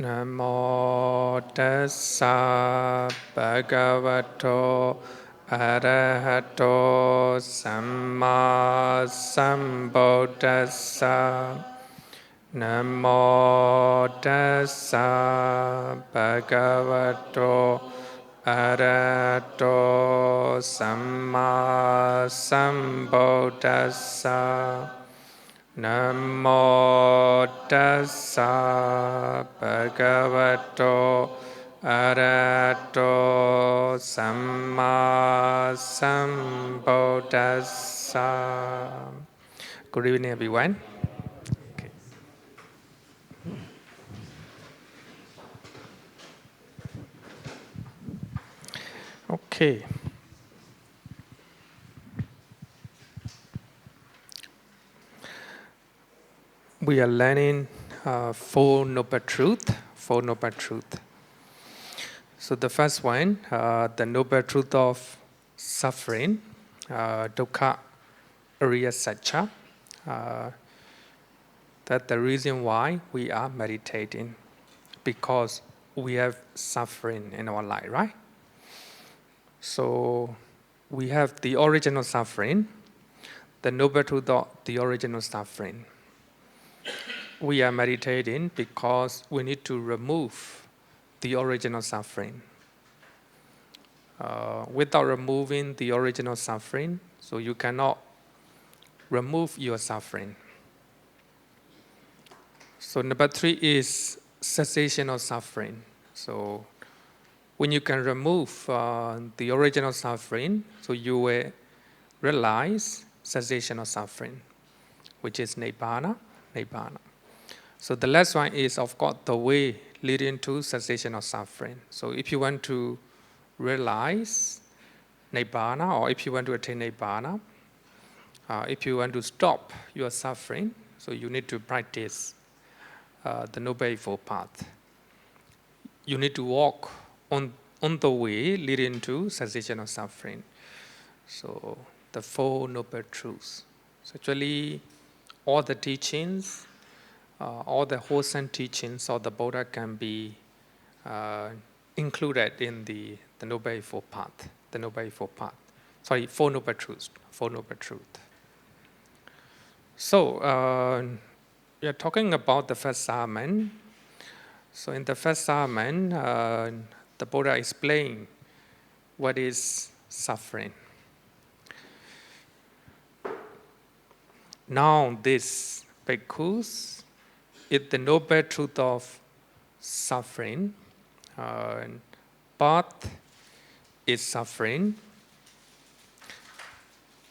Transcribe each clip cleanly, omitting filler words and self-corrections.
Namo tassa bhagavato arahato samma sambuddhassa. Namo tassa bhagavato arahato samma sambuddhassa. Namo tassa bhagavato arahato samma sambuddhassa. Good evening, everyone. Okay. We are learning Four Noble Truths. Four Noble Truths. So the first one, the Noble Truth of suffering, dukkha, Ariya-saccā. That's the reason why we are meditating, because we have suffering in our life, right? So we have the original suffering, the Noble Truth of the original suffering. We are meditating because we need to remove the original suffering. Without removing the original suffering, so you cannot remove your suffering. So number 3 is cessation of suffering. So when you can remove the original suffering, so you will realize cessation of suffering, which is nibbana. So the last one is, of course, the way leading to cessation of suffering. So if you want to realize nibbana, or if you want to attain nibbana, if you want to stop your suffering, so you need to practice the Noble Eightfold Path. You need to walk on the way leading to cessation of suffering. So the Four Noble Truths. So actually, all the teachings, all the wholesome teachings of the Buddha can be included in the Noble Eightfold Path. The Noble Eightfold Path. Sorry, Four Noble Truths. Four Noble Truths. So we are talking about the first sermon. So in the first sermon, the Buddha explained what is suffering. Now this bhikkhus is the Noble Truth of suffering. Birth is suffering.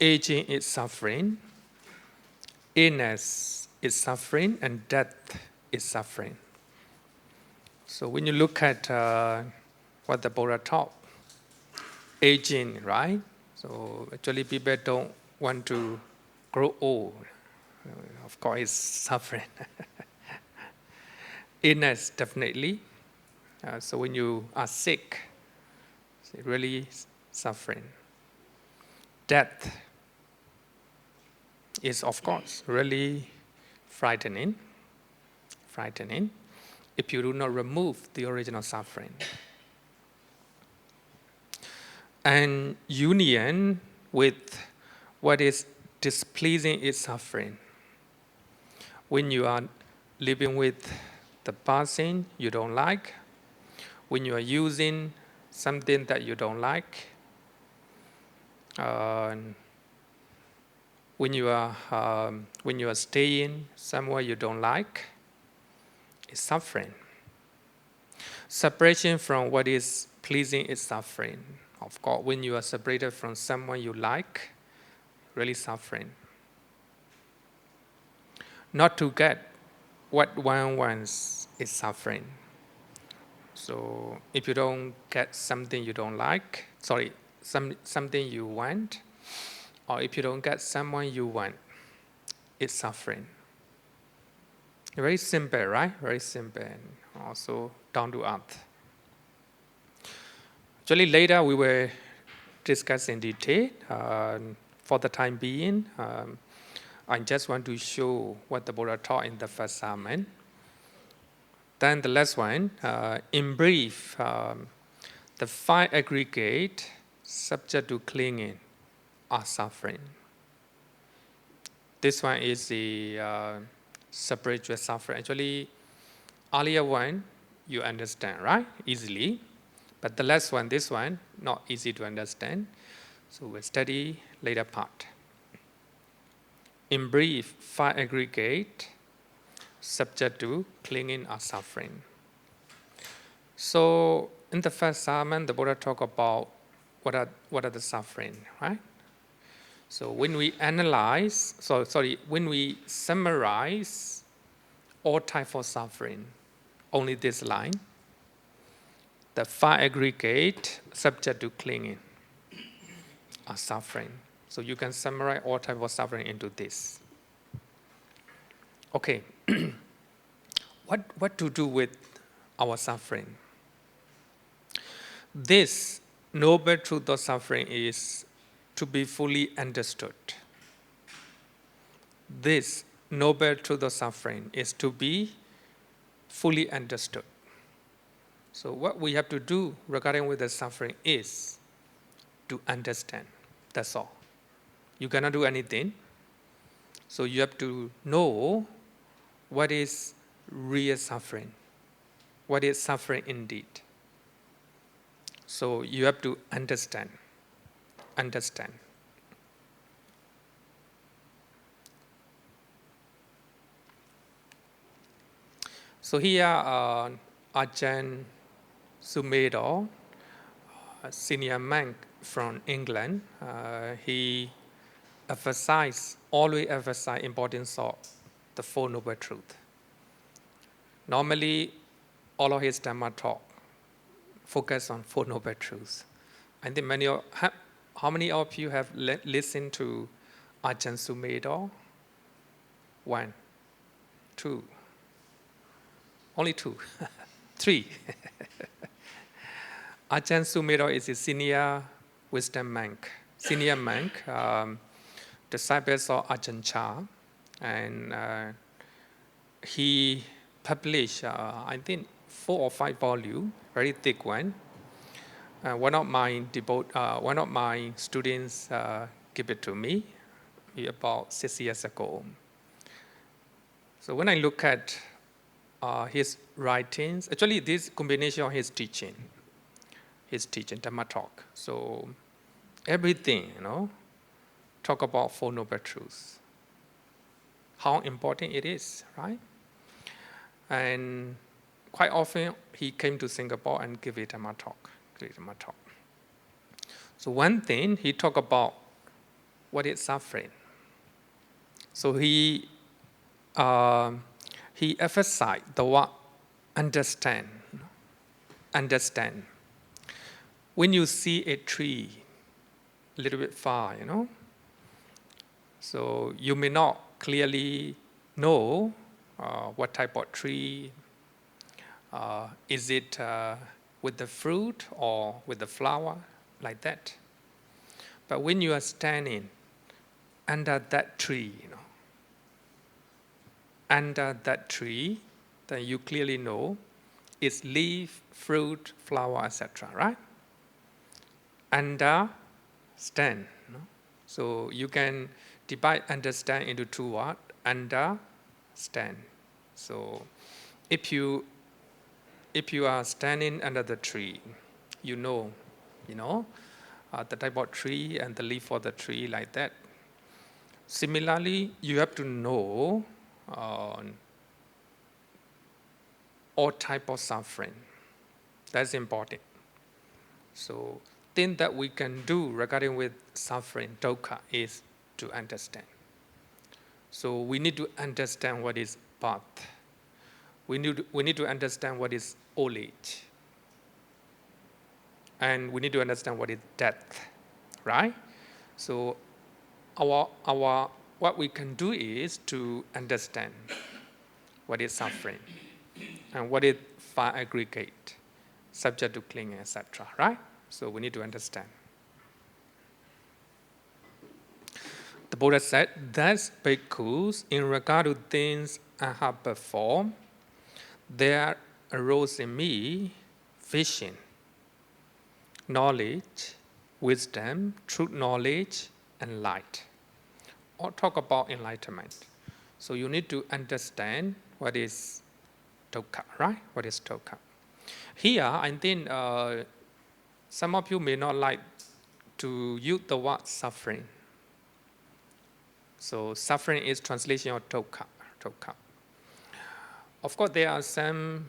Aging is suffering. Illness is suffering, and death is suffering. So when you look at what the Buddha taught, aging, right? So actually people don't want to grow old. Of course, it's suffering. Illness, definitely. So when you are sick, it's really suffering. Death is, of course, really frightening. If you do not remove the original suffering. And union with what is displeasing is suffering. When you are living with the person you don't like, when you are using something that you don't like, when you are staying somewhere you don't like, it's suffering. Separation from what is pleasing is suffering. Of course, when you are separated from someone you like, really suffering. Not to get what one wants is suffering. So if you don't get something you don't like, something you want, or if you don't get someone you want, it's suffering. Very simple, right? Very simple, and also down to earth. Actually, later we will discuss in detail. For the time being, I just want to show what the Buddha taught in the first sermon. Then the last one, in brief, the five aggregate subject to clinging are suffering. This one is the spiritual suffering. Actually, earlier one, you understand, right? Easily. But the last one, this one, not easy to understand. So we'll study later part. In brief, five aggregate subject to clinging or suffering. So in the first sermon, the Buddha talked about what are the suffering, right? So when we analyze, when we summarize all types of suffering, only this line, the five aggregate subject to clinging are suffering. So you can summarize all types of suffering into this. Okay, what to do with our suffering? This noble truth of suffering is to be fully understood. This noble truth of suffering is to be fully understood. So what we have to do regarding with the suffering is to understand. That's all. You cannot do anything. So you have to know what is real suffering. What is suffering indeed. So you have to understand. Understand. So here, Ajahn Sumedho, a senior monk from England, he always emphasized importance of the Four Noble Truths. Normally, all of his Dhamma talk focus on Four Noble Truths. I think how many of you have listened to Ajahn Sumedho? 1, 2. Only 2. 3. Ajahn Sumedho is a senior wisdom monk. Senior monk, disciples of Ajahn Chah. And he published, I think, 4 or 5 volumes, very thick one. One of my students gave it to me about 6 years ago. So when I look at his writings, actually this combination of his teaching, Dhamma talk. So everything, talk about Four Noble Truths. How important it is, right? And quite often he came to Singapore and gave a Dhamma talk. So one thing, he talked about what is suffering. So he emphasized the word understand. Understand. When you see a tree a little bit far, so you may not clearly know what type of tree. Is it with the fruit or with the flower, like that? But when you are standing under that tree, under that tree, then you clearly know its leaf, fruit, flower, etc., right? Understand. So you can divide understand into 2 words. Understand. So if you are standing under the tree, you know, the type of tree and the leaf of the tree, like that. Similarly, you have to know all type of suffering. That's important. So thing that we can do regarding with suffering, dukkha, is to understand. So we need to understand what is birth. We need to understand what is old age. And we need to understand what is death, right? So what we can do is to understand what is suffering and what is five aggregate, subject to clinging, etc., right? So we need to understand. The Buddha said, thus, bhikkhus, in regard to things I have performed, there arose in me vision, knowledge, wisdom, truth knowledge, and light. Or talk about enlightenment. So you need to understand what is dukkha, right? What is dukkha? Here, I think some of you may not like to use the word suffering. So suffering is translation of dukkha. Of course, there are some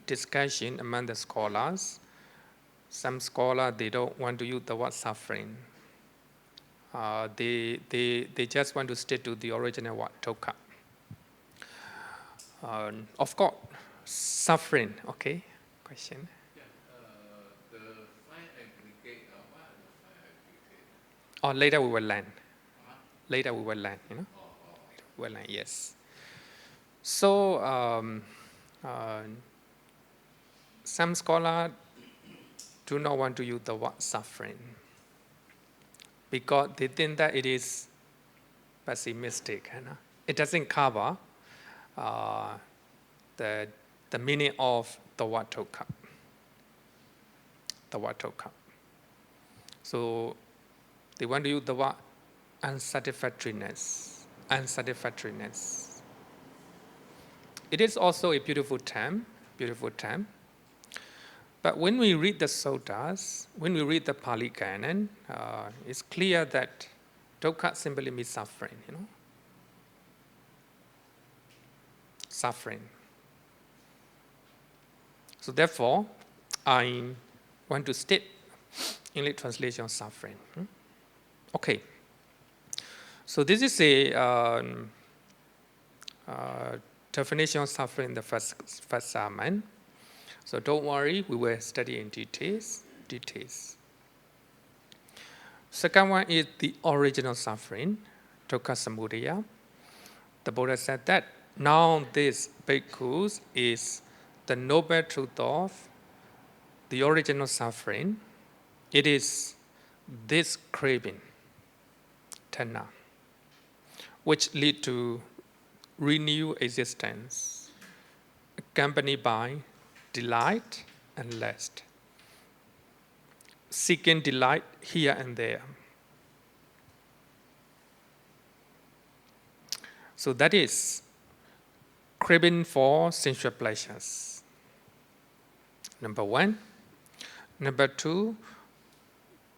discussion among the scholars. Some scholars, they don't want to use the word suffering. They just want to stick to the original word, dukkha. Of course, suffering, okay? Question? Yeah, the five aggregate, what are the five aggregate? Or later we will learn. Huh? Later we will learn, you know? Oh. We will learn, yes. So, some scholars do not want to use the word suffering because they think that it is pessimistic. You know? It doesn't cover the meaning of the word dukkha. The word dukkha. So they want to use the word unsatisfactoriness. Unsatisfactoriness. It is also a beautiful term. But when we read the suttas, when we read the Pali Canon, it's clear that dukkha simply means suffering, you know? Suffering. So therefore, I want to state English translation of suffering. Okay. So this is a definition of suffering in the first sermon. So don't worry, we will study in details. Second one is the original suffering, dukkha samudaya. The Buddha said that now this bhikkhus is the noble truth of the original suffering. It is this craving, tanha, which lead to renewed existence, accompanied by delight and lust, seeking delight here and there. So that is craving for sensual pleasures. Number one. Number two,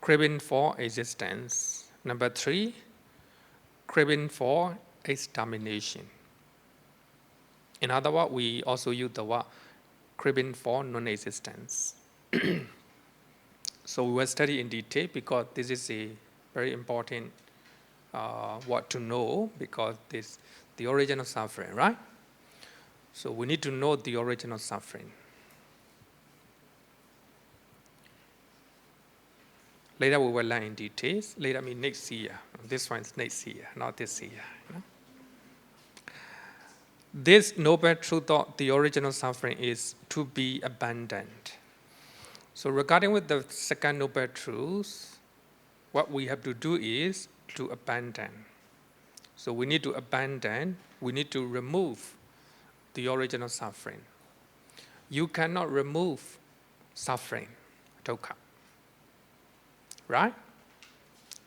craving for existence. Number three, craving for extermination. In other words, we also use the word craving for non-existence. So we will study in detail because this is a very important word to know because this the origin of suffering, right? So we need to know the origin of suffering. Later we will learn in details. Later means next year. This one is next year, not this year. You know? This noble truth of the original suffering is to be abandoned. So regarding with the second noble truth, what we have to do is to abandon. So we need to abandon, we need to remove the original suffering. You cannot remove suffering, dukkha. Right?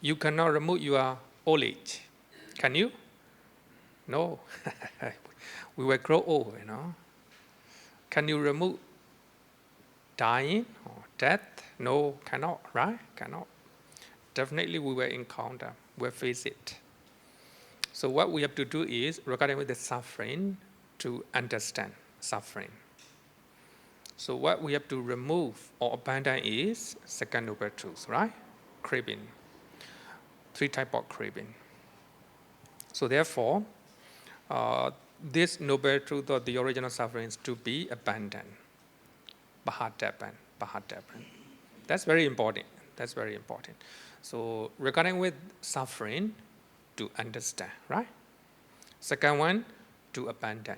You cannot remove your old age. Can you? No. We will grow old, you know. Can you remove dying or death? No, cannot, right? Cannot. Definitely we will encounter, we'll face it. So what we have to do is, regarding with the suffering, to understand suffering. So what we have to remove or abandon is second noble truth, right? Craving. Three types of craving. So therefore, this noble truth of the original suffering is to be abandoned. Bahadapan. That's very important. So regarding with suffering, to understand, right? Second one, to abandon.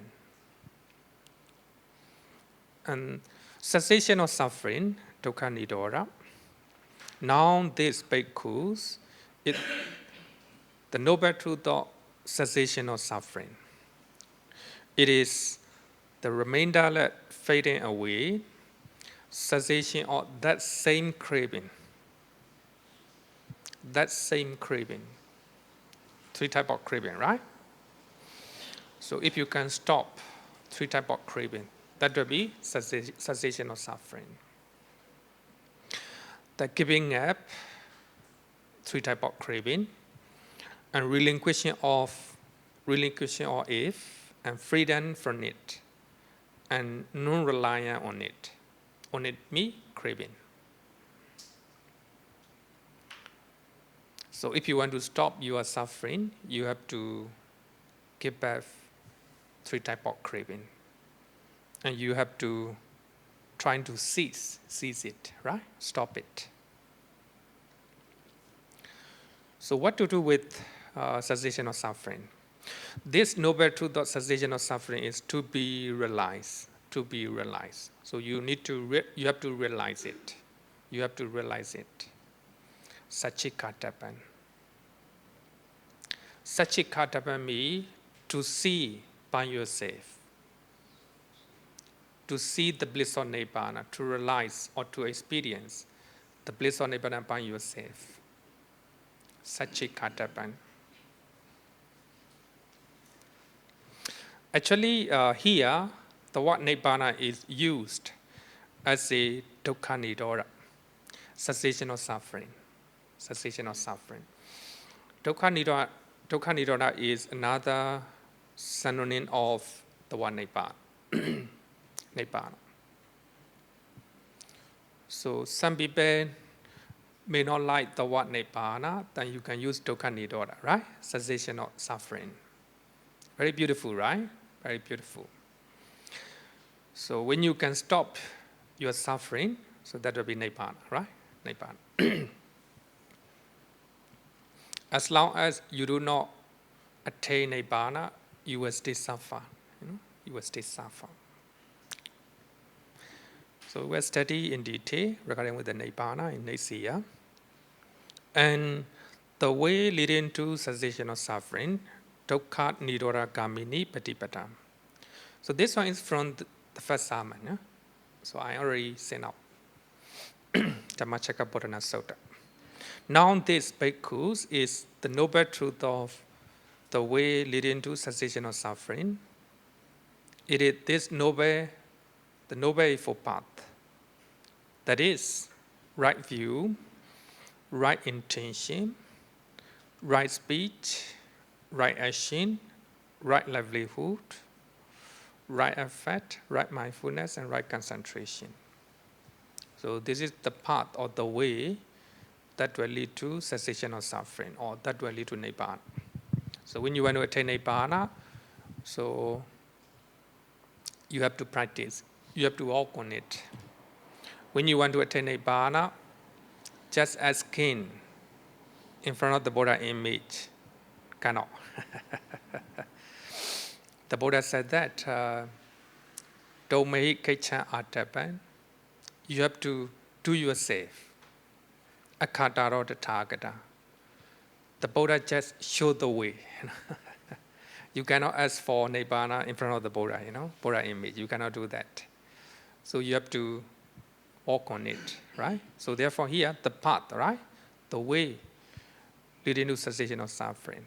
And cessation of suffering, dukkha nidora. Now these bhikkhus, the noble truth of cessation of suffering. It is the remainder fading away, cessation of that same craving. That same craving. Three types of craving, right? So if you can stop three types of craving, that will be cessation of suffering. The giving up, three types of craving, and relinquishing of it, and freedom from it, and non-reliance on it. On it means craving. So if you want to stop your suffering, you have to give back three types of craving. And you have to try to seize it, right? Stop it. So what to do with cessation of suffering? This noble truth of cessation of suffering is to be realized. To be realized. So you have to realize it. You have to realize it. Saccvibhaṅga. Saccvibhaṅga means to see by yourself. To see the bliss of Nibbana, to realize or to experience the bliss of Nibbana by yourself. Saccvibhaṅga. Actually, here, the word Nibbana is used as a dukkha nidodha, cessation of suffering. Cessation of suffering. Dukkha nidodha is another synonym of the word Nibbana. Nibbana. So some people may not like the word Nibbana, then you can use dukkha nidodha, right? Cessation of suffering. Very beautiful, right? Very beautiful. So when you can stop your suffering, so that will be Nibbana, right? Nibbana. As long as you do not attain Nibbana, you will still suffer. You will still suffer. So we'll study in detail regarding with the Nibbana in next year. And the way leading to cessation of suffering, dukkha nidodha gamini patipada. So this one is from the first sermon. Yeah? So I already sent out. Dhammacakka Bodhana Sutta. Now this bhikkhus is the noble truth of the way leading to cessation of suffering. It is this noble, the noble eightfold path. That is, right view, right intention, right speech, right action, right livelihood, right effort, right mindfulness, and right concentration. So this is the path or the way that will lead to cessation of suffering, or that will lead to Nibbana. So when you want to attain Nibbana, so you have to practice. You have to walk on it. When you want to attain Nibbana, just as king in front of the Buddha image, cannot. The Buddha said that, Domehi kecha atapan, you have to do yourself. Akataro tathagata. The Buddha just showed the way. You cannot ask for Nibbana in front of the Buddha, Buddha image. You cannot do that. So you have to walk on it, right? So therefore here, the path, right? The way leading to cessation of suffering.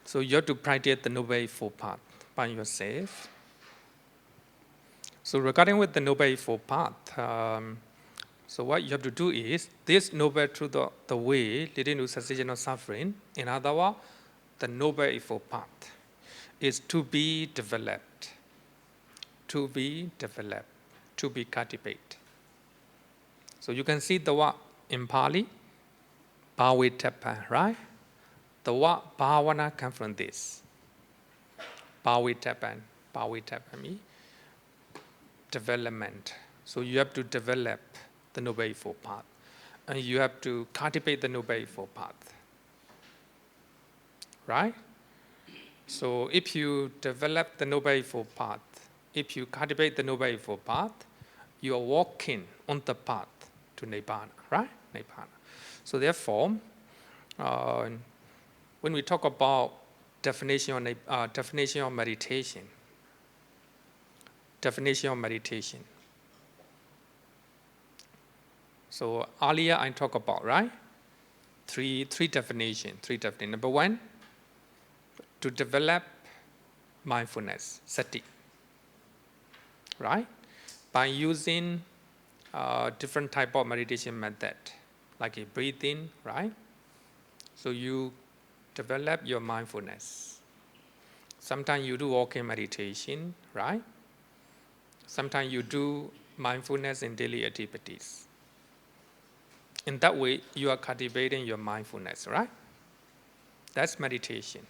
So you have to practice the Noble Eightfold Path by yourself. So regarding with the Noble Eightfold Path, so what you have to do is, this Noble Truth, the way leading to cessation of suffering, in other words, the Noble Eightfold Path, is to be developed, to be developed, to be cultivated. So you can see the word in Pali, bhavitappa, right? The word bhavana comes from this. Bhavitappa means development. So you have to develop the Noble Eightfold Path. And you have to cultivate the Noble Eightfold Path. Right? So if you develop the Noble Eightfold Path, if you cultivate the Noble Eightfold Path, you are walking on the path to Nibbana, right? Nibbana. So therefore, when we talk about definition of meditation, definition of meditation. So earlier I talked about, right? Three definitions. Number one, to develop mindfulness, sati, right? By using different type of meditation method, like a breathing, right? So you develop your mindfulness. Sometimes you do walking meditation, right? Sometimes you do mindfulness in daily activities. In that way, you are cultivating your mindfulness, right? That's meditation.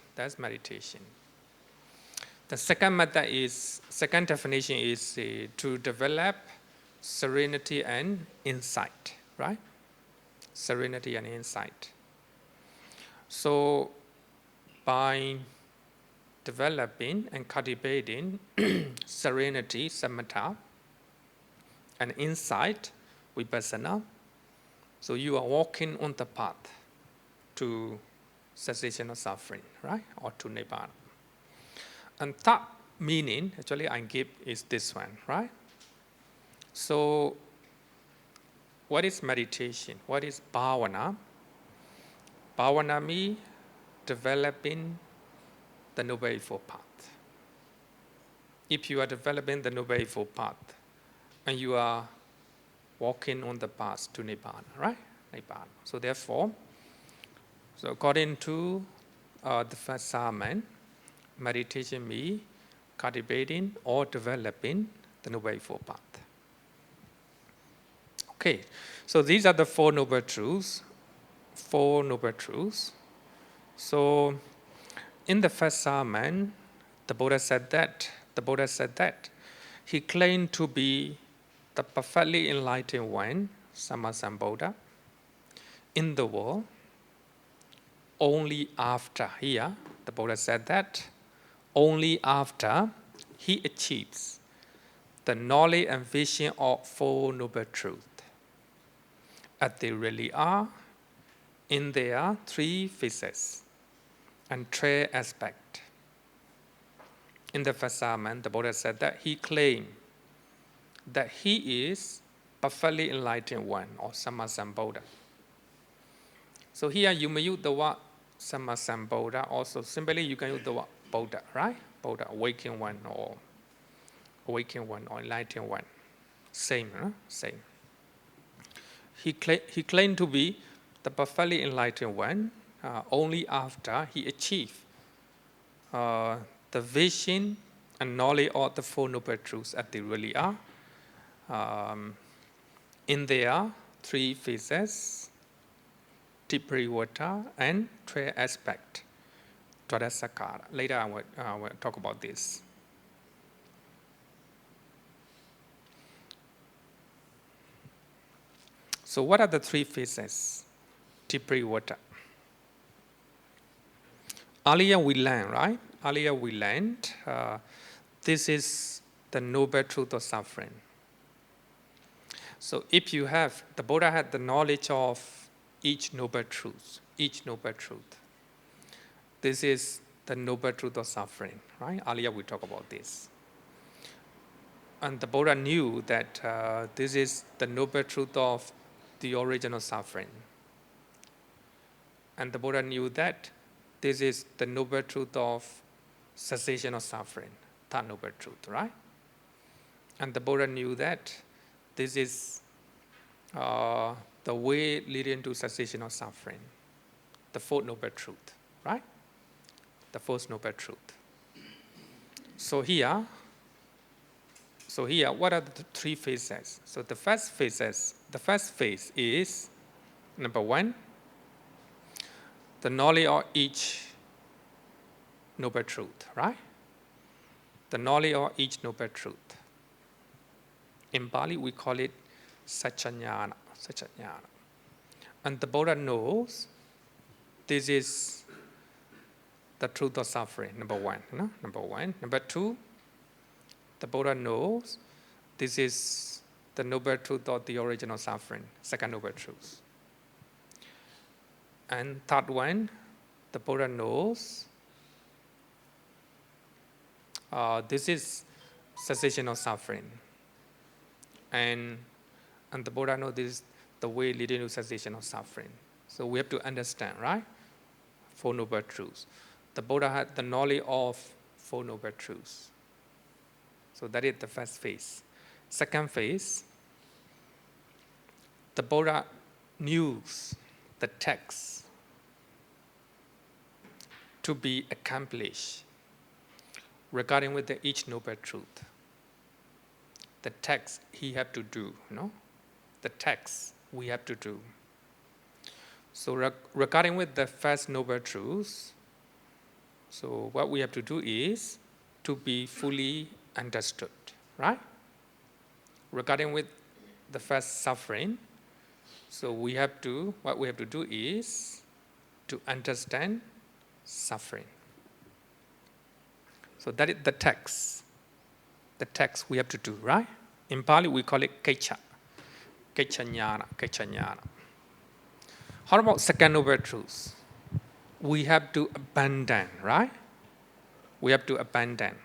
The second definition is to develop serenity and insight, right? Serenity and insight. So by developing and cultivating serenity, samatha, and insight, vipassana, so you are walking on the path to cessation of suffering, right? Or to nibbana. And that meaning, actually I give is this one, right? So what is meditation? What is bhavana? Bhavana means developing the Noble Eightfold Path. If you are developing the Noble Eightfold Path and you are walking on the path to nibbana, right? Nibbana. So therefore, according to the first sermon, meditation means cultivating or developing the Noble Eightfold Path. Okay, so these are the Four Noble Truths. So in the first sermon, the Buddha said that he claimed to be the perfectly enlightened one, Sammasambuddha, in the world only after, here, the Buddha said that, only after he achieves the knowledge and vision of Four Noble Truths, as they really are, in their three phases and three aspects. In the first sermon, the Buddha said that he claimed that he is perfectly enlightened one, or Sammasambuddha. So here you may use the word Sammasambuddha, also simply you can use the word Buddha, right? Buddha, awakened one or enlightened one. Same, huh? Same. He claimed to be the perfectly enlightened one only after he achieved the vision and knowledge of the Four Noble Truths as they really are, in their three phases, tiparivaṭṭa, and three aspects, Ariya-saccā. Later I will talk about this. So what are the three phases? Tiparivaṭṭa. Earlier we learned, right? This is the noble truth of suffering. So if you have, the Buddha had the knowledge of each noble truth. This is the noble truth of suffering, right? Earlier we talked about this. And the Buddha knew that this is the noble truth of the original suffering. And the Buddha knew that this is the noble truth of cessation of suffering, that noble truth, right? And the Buddha knew that this is the way leading to cessation of suffering, the fourth noble truth, right? The fourth noble truth. So here, what are the three phases? So the first phase is, number one, the knowledge of each noble truth, right? The knowledge of each noble truth. In Pali, we call it saccvibhaṅga. And the Buddha knows this is the truth of suffering, number one. Number two, the Buddha knows this is the noble truth of the original suffering, second noble truth. And third one, the Buddha knows this is cessation of suffering. And the Buddha knows this is the way leading to cessation of suffering. So we have to understand, right? Four Noble Truths. The Buddha had the knowledge of Four Noble Truths. So that is the first phase. Second phase, the Buddha knew the text to be accomplished regarding with each Noble Truth. The text he had to do, the text we have to do. So regarding with the first Noble Truth, so what we have to do is to be fully understood, right? Regarding with the first suffering, so what we have to do is to understand suffering. So that is the text. The text we have to do, right? In Pali we call it kecha. Kecha jnana. How about second Noble Truth? We have to abandon, right? We have to abandon.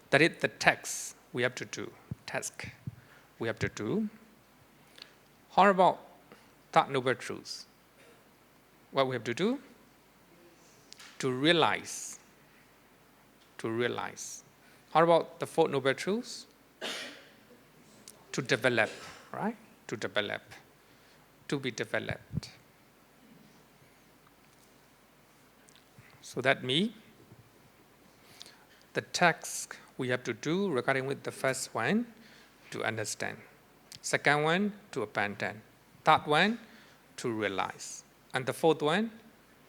That is the text we have to do. Task we have to do. How about third Noble Truth? What we have to do? To realize. To realize. How about the fourth Noble Truth? To develop, right? To develop. To be developed. So that means the task we have to do regarding with the first one, to understand. Second one, to abandon. Third one, to realize. And the fourth one,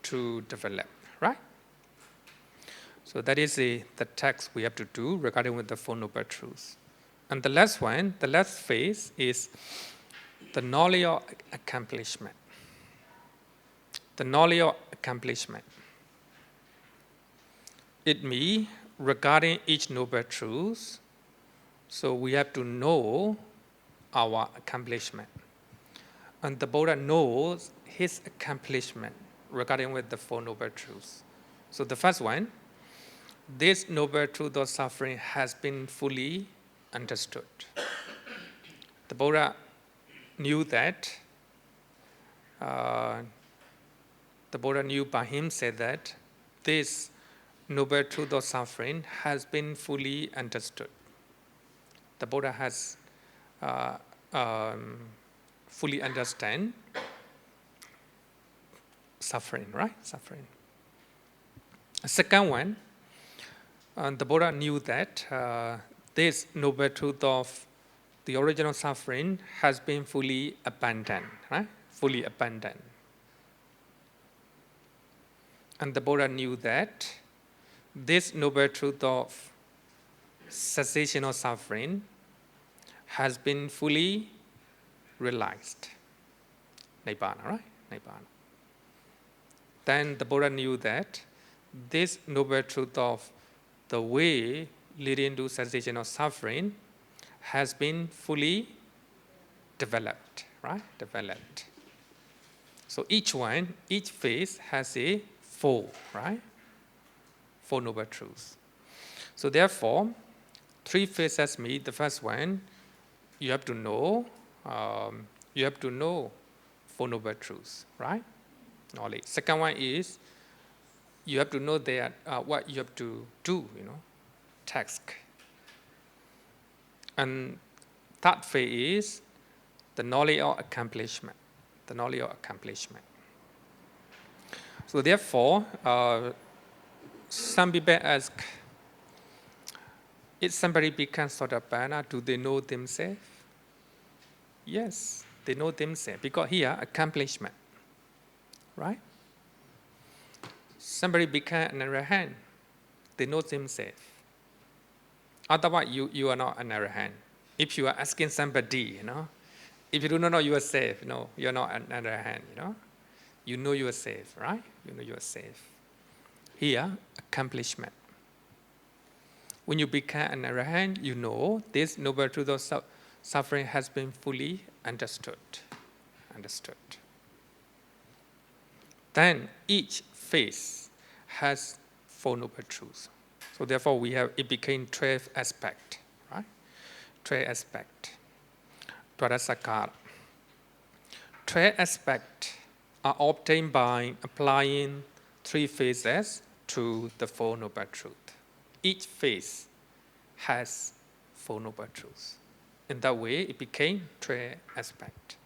to develop, right? So that is the task we have to do regarding with the Four Noble Truths. And the last one, the last phase is the knowledge of accomplishment. The knowledge of accomplishment. It means regarding each Noble Truth, so we have to know our accomplishment. And the Buddha knows his accomplishment regarding with the Four Noble Truths. So the first one, this Noble Truth of suffering has been fully understood. The Buddha knew that, the Buddha knew by himself that this Noble Truth of suffering has been fully understood. The Buddha has fully understand suffering, right? Suffering. A second one, the Buddha knew that this Noble Truth of the original suffering has been fully abandoned, right? Fully abandoned. And the Buddha knew that this Noble Truth of cessation of suffering has been fully realized. Nibbana, right? Nibbana. Then the Buddha knew that this Noble Truth of the way leading to cessation of suffering has been fully developed, right? Developed. So each one, each phase has a four, right? Four Noble Truths. So therefore, three phases meet. The first one, you have to know Four Noble Truths, right? Knowledge. Second one is you have to know that what you have to do, task. And third phase is the knowledge of accomplishment. The knowledge of accomplishment. So therefore, some people ask, if somebody becomes Sotapanna, do they know themselves? Yes, they know themselves, because here, accomplishment, right? Somebody becomes an Arahant, they know themselves. Otherwise, you are not an Arahant. If you are asking somebody, if you do not know yourself, you are not an Arahant, You know yourself, right? You know yourself. Here, accomplishment. When you become an Arahant, you know this Noble Truth of suffering has been fully understood. Then each phase has Four Noble Truths. So therefore, it became 12 aspects. three aspects. Ariya-saccā. Three aspects are obtained by applying three phases to the Four Noble Truths. Each phase has Four Noble Truths. In that way, it became three aspects.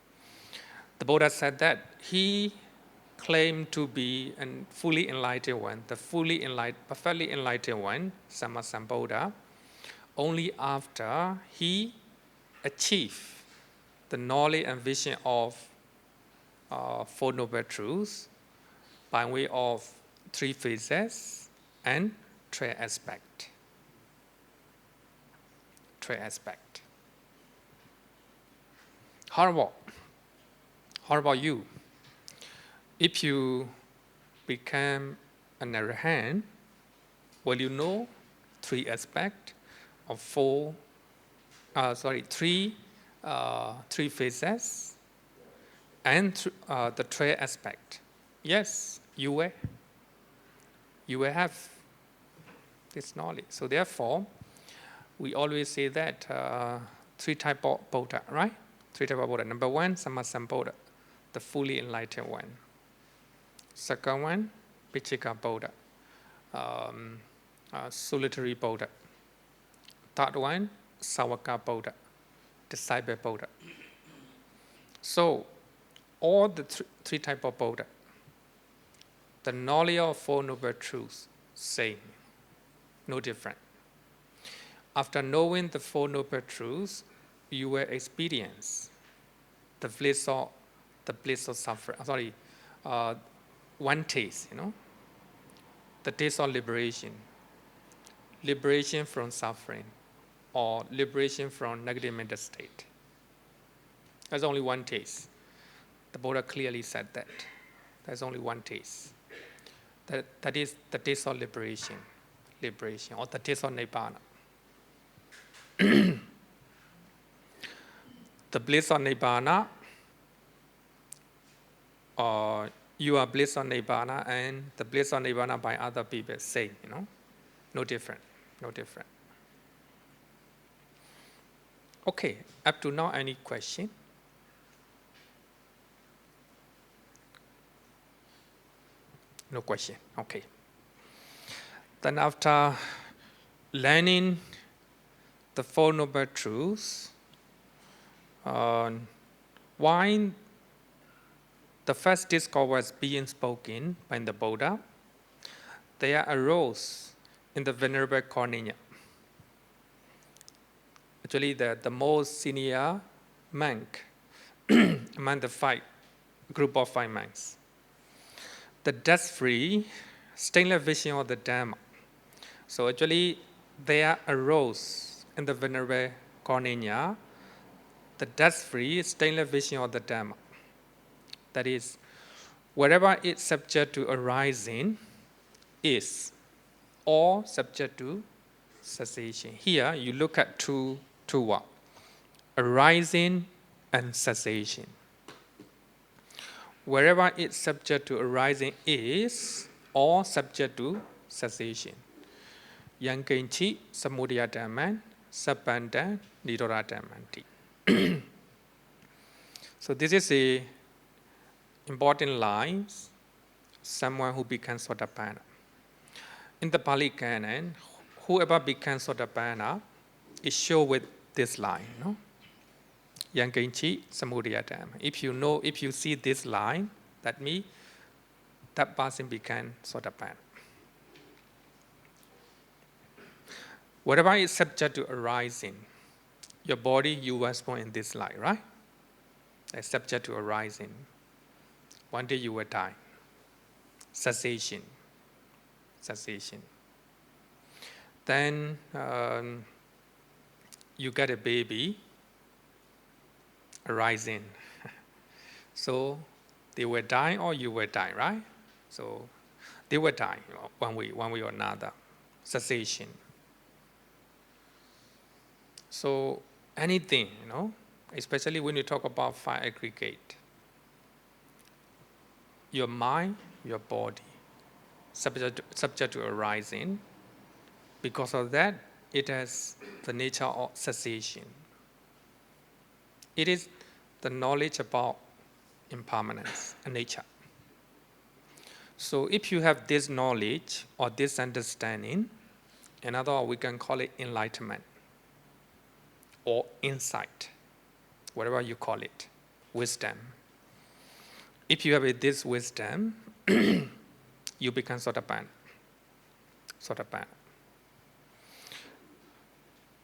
The Buddha said that he claimed to be a fully enlightened one, the perfectly enlightened one, Sammasambuddha, only after he achieved the knowledge and vision of Four Noble Truths by way of three phases and three aspects. Three aspects. How about you? If you become an arahant, will you know three aspects of three phases and the three aspects? Yes, you will. You will have this knowledge. So therefore, we always say that three types of Buddha, right? Three types of Buddha. Number one, Sammasambuddha, the fully enlightened one. Second one, Vichika Buddha, solitary Buddha. Third one, Sāvaka Buddha, disciple Buddha. So, all the three types of Buddha, the knowledge of Four Noble Truths, same, no different. After knowing the Four Noble Truths, you will experience the bliss of suffering. One taste, the taste of liberation from suffering, or liberation from negative mental state. There's only one taste. The Buddha clearly said that. There's only one taste. That is the taste of liberation, or the taste of Nibbana. The bliss of Nibbana, or you are bliss of Nibbana, and the bliss of Nibbana by other people, same, no different. Okay, up to now, any question? No question, okay. Then after learning the Four Noble Truths, why the first discourse was being spoken by the Buddha, there arose in the Venerable Cornelius. Actually, the most senior monk among the group of five monks. The death-free, stainless vision of the Dhamma. So actually, there arose in the Venerable Cornelius the death-free, stainless vision of the Dhamma. That is, wherever it's subject to arising is all subject to cessation. Here, you look at two what? Arising and cessation. Wherever it's subject to arising is all subject to cessation. Yankinchi samudaya dhamman sabbanda nirodha dhammanti. So this is a important lines, someone who becomes Sotapanna. In the Pali Canon, whoever becomes Sotapanna is shown with this line, Yankinchi samudaya dhamma. If you see this line, that means that person becomes Sotapanna. Whatever is subject to arising, your body, you were born in this life, right? It's subject to arising. One day you will die. Cessation. Then you get a baby, arising. So they will die or you will die, right? So they will die one way or another. Cessation. So anything, especially when you talk about five aggregate, your mind, your body, subject to arising. Because of that, it has the nature of cessation. It is the knowledge about impermanence and nature. So if you have this knowledge or this understanding, in other words, we can call it enlightenment or insight, whatever you call it, wisdom. If you have this wisdom, you become Sotapanna.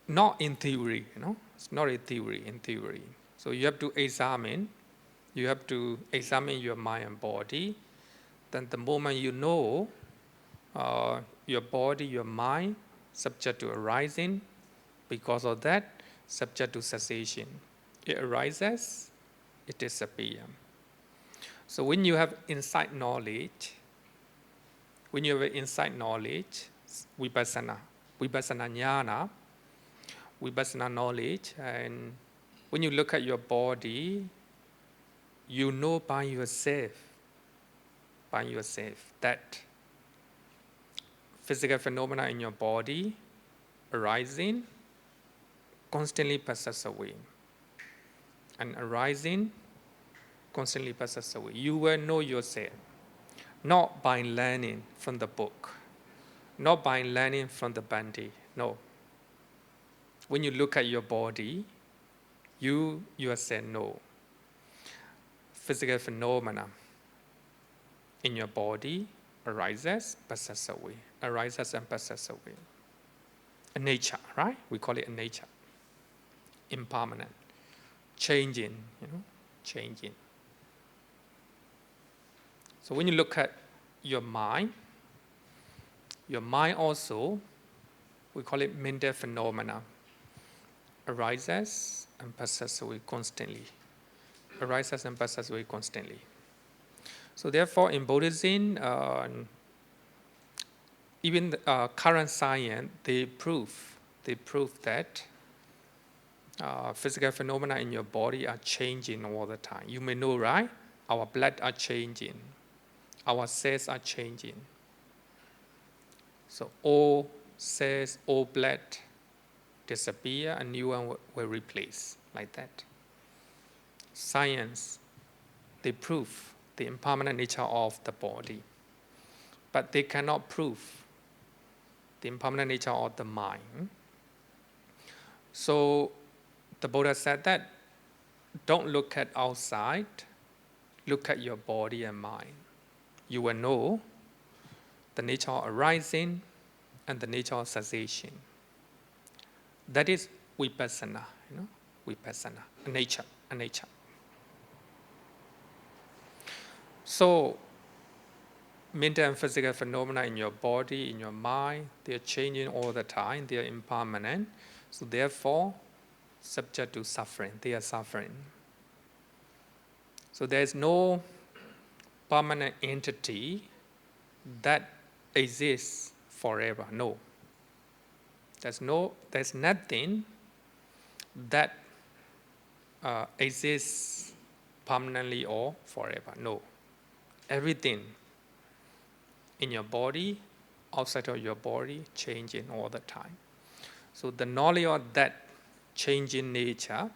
Not in theory, it's not a theory, in theory. So you have to examine your mind and body. Then the moment you know your body, your mind, subject to arising, because of that, subject to cessation. It arises, it disappears. So when you have insight knowledge, vipassana jnana, vipassana knowledge, and when you look at your body, you know by yourself that physical phenomena in your body arising constantly passes away, and arising constantly passes away. You will know yourself, not by learning from the book, not by learning from the Bhante. No. When you look at your body, you yourself know. Physical phenomena in your body arises, passes away, arises and passes away. A nature, right? We call it a nature. Impermanent, changing, changing. So when you look at your mind also, we call it mental phenomena, arises and passes away constantly. Arises and passes away constantly. So therefore, in Buddhism, even the current science, they prove that physical phenomena in your body are changing all the time. You may know, right? Our blood are changing. Our cells are changing. So all cells, all blood disappear, and new one will replace, like that. Science, they prove the impermanent nature of the body, but they cannot prove the impermanent nature of the mind. So the Buddha said that don't look at outside, look at your body and mind. You will know the nature of arising and the nature of cessation. That is vipassana, vipassana, a nature. So mental and physical phenomena in your body, in your mind, they are changing all the time, they are impermanent. So therefore, subject to suffering, they are suffering. So there is no permanent entity that exists forever. No. There's nothing that exists permanently or forever. No. Everything in your body, outside of your body, changing all the time. So the knowledge of that changing nature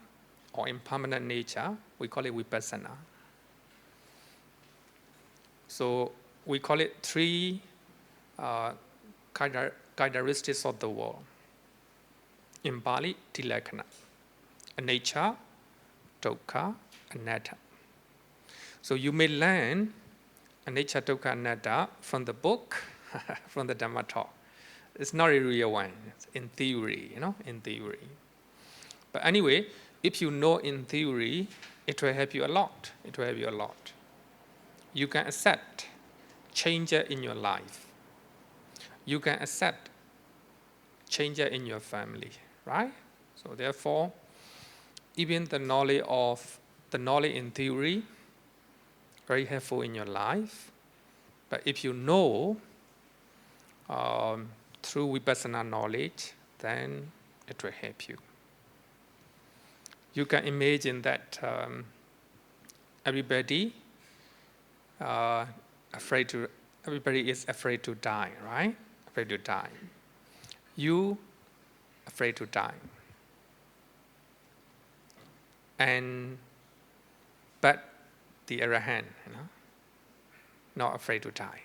or impermanent nature, we call it vipassana. So we call it three characteristics of the world. In Pali, tilakkhana, nature, dukkha, anatta. So you may learn anicca, dukkha, anatta from the book, from the Dhamma talk. It's not a real one. It's in theory, in theory. But anyway, if you know in theory, it will help you a lot. It will help you a lot. You can accept change in your life. You can accept change in your family, right? So therefore, even the knowledge in theory, very helpful in your life. But if you know through vipassana knowledge, then it will help you. You can imagine that everybody is afraid to die, right? Afraid to die. You afraid to die. But the Arahant, not afraid to die,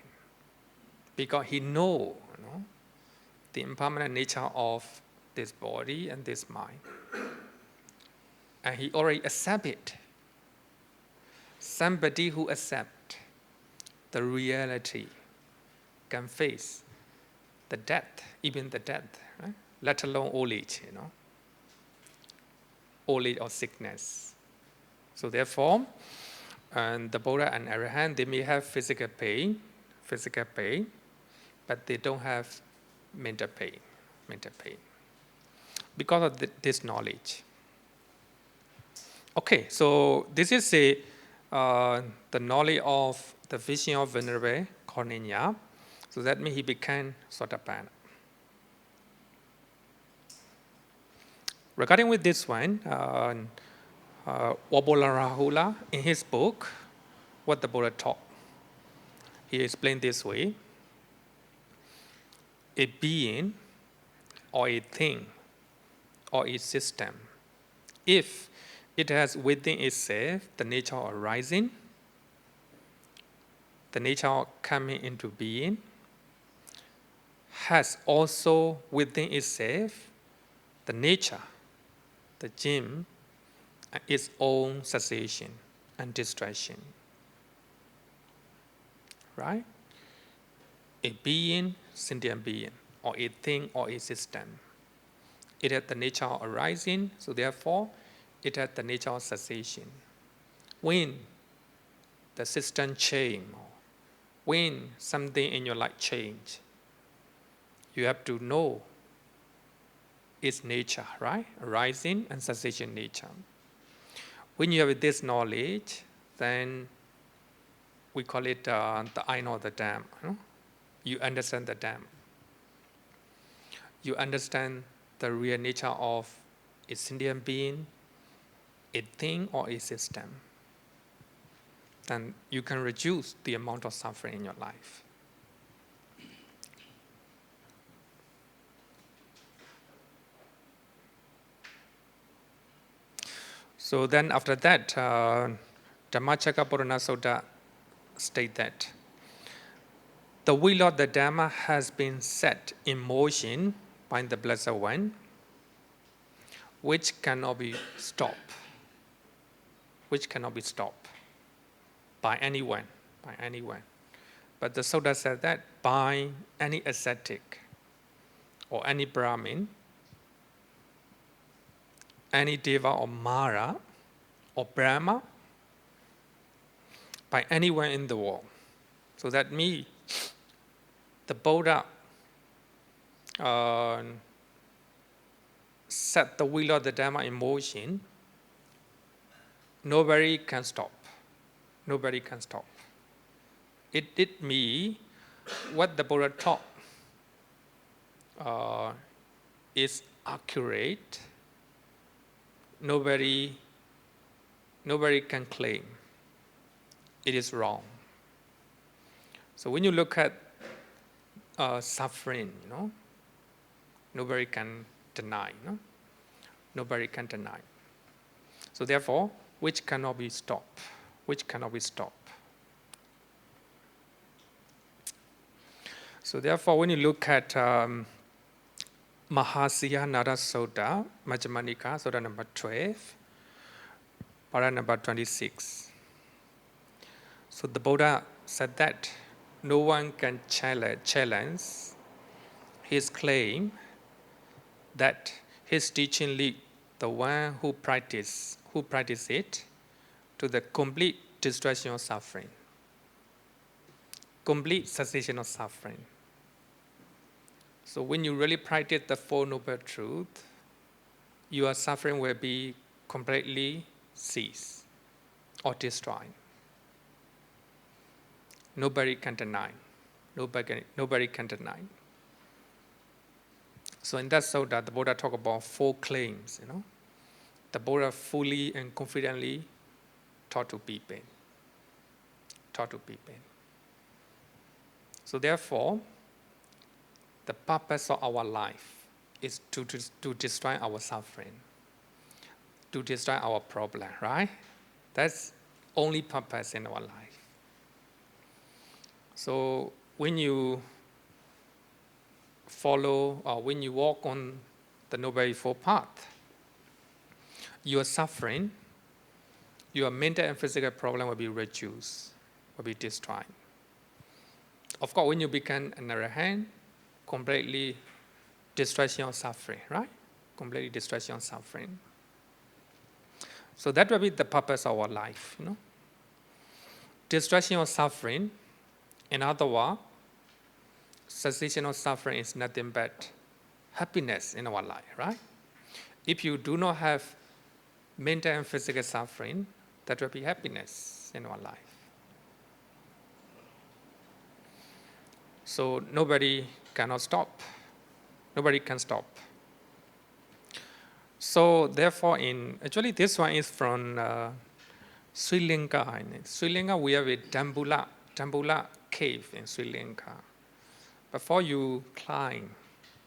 because he know, the impermanent nature of this body and this mind, and he already accept it. Somebody who accept the reality can face the death, even the death, right? Let alone old age, old age or sickness. So therefore, and the Buddha and Arahant, they may have physical pain, but they don't have mental pain, because of this knowledge. Okay, so this is the knowledge of the vision of Venerable Cornelia. So that means he became Sotapanna. Regarding with this one, Wabolarahula, in his book, What the Buddha Taught, he explained this way: a being or a thing or a system, if it has within itself the nature of arising, the nature of coming into being, has also within itself the nature, the gem, and its own cessation and distraction. Right? A being, sentient being, or a thing or a system. It has the nature of arising, so therefore it has the nature of cessation. When the system change, when something in your life change, you have to know its nature, right? Arising and cessation nature. When you have this knowledge, then we call it the I know the Dhamma. You understand the Dhamma. You understand the real nature of a sentient being, a thing or a system. Then you can reduce the amount of suffering in your life. So then after that, Dhammacakka Sutta state that the wheel of the Dhamma has been set in motion by the Blessed One, which cannot be stopped. Which cannot be stopped by anyone. But the Sutta said that by any ascetic or any Brahmin, any Deva or Mara or Brahma, by anyone in the world. So that means the Buddha set the wheel of the Dhamma in motion. Nobody can stop. Nobody can stop. It did me what the Buddha taught is accurate. Nobody can claim it is wrong. So when you look at suffering, nobody can deny. Nobody can deny. So therefore, which cannot be stopped? So therefore, when you look at Mahasiyanara Sutta, Majjhima Nikāya, Sutta number 12, para number 26. So the Buddha said that no one can challenge his claim that his teaching lead the one who practice it to the complete destruction of suffering, complete cessation of suffering. So when you really practice the Four Noble Truths, your suffering will be completely ceased or destroyed. Nobody can deny. Nobody can deny. So in that Sutta, the Buddha talk about 4 claims. The Buddha fully and confidently taught to people. So therefore, the purpose of our life is to destroy our suffering. to destroy our problem, right? That's only purpose in our life. So when you follow or when you walk on the Noble Eightfold Path, your suffering, your mental and physical problem will be reduced, will be destroyed. Of course, when you become an arahant, completely destroys your suffering, right? Completely destroys your suffering. So that will be the purpose of our life, you know. Destruction of suffering, in other words, cessation of suffering is nothing but happiness in our life, right? If you do not have mental and physical suffering, that will be happiness in our life. So nobody cannot stop. Nobody can stop. So therefore, actually this one is from Sri Lanka. In Sri Lanka, we have a Dambulla cave in Sri Lanka. Before you climb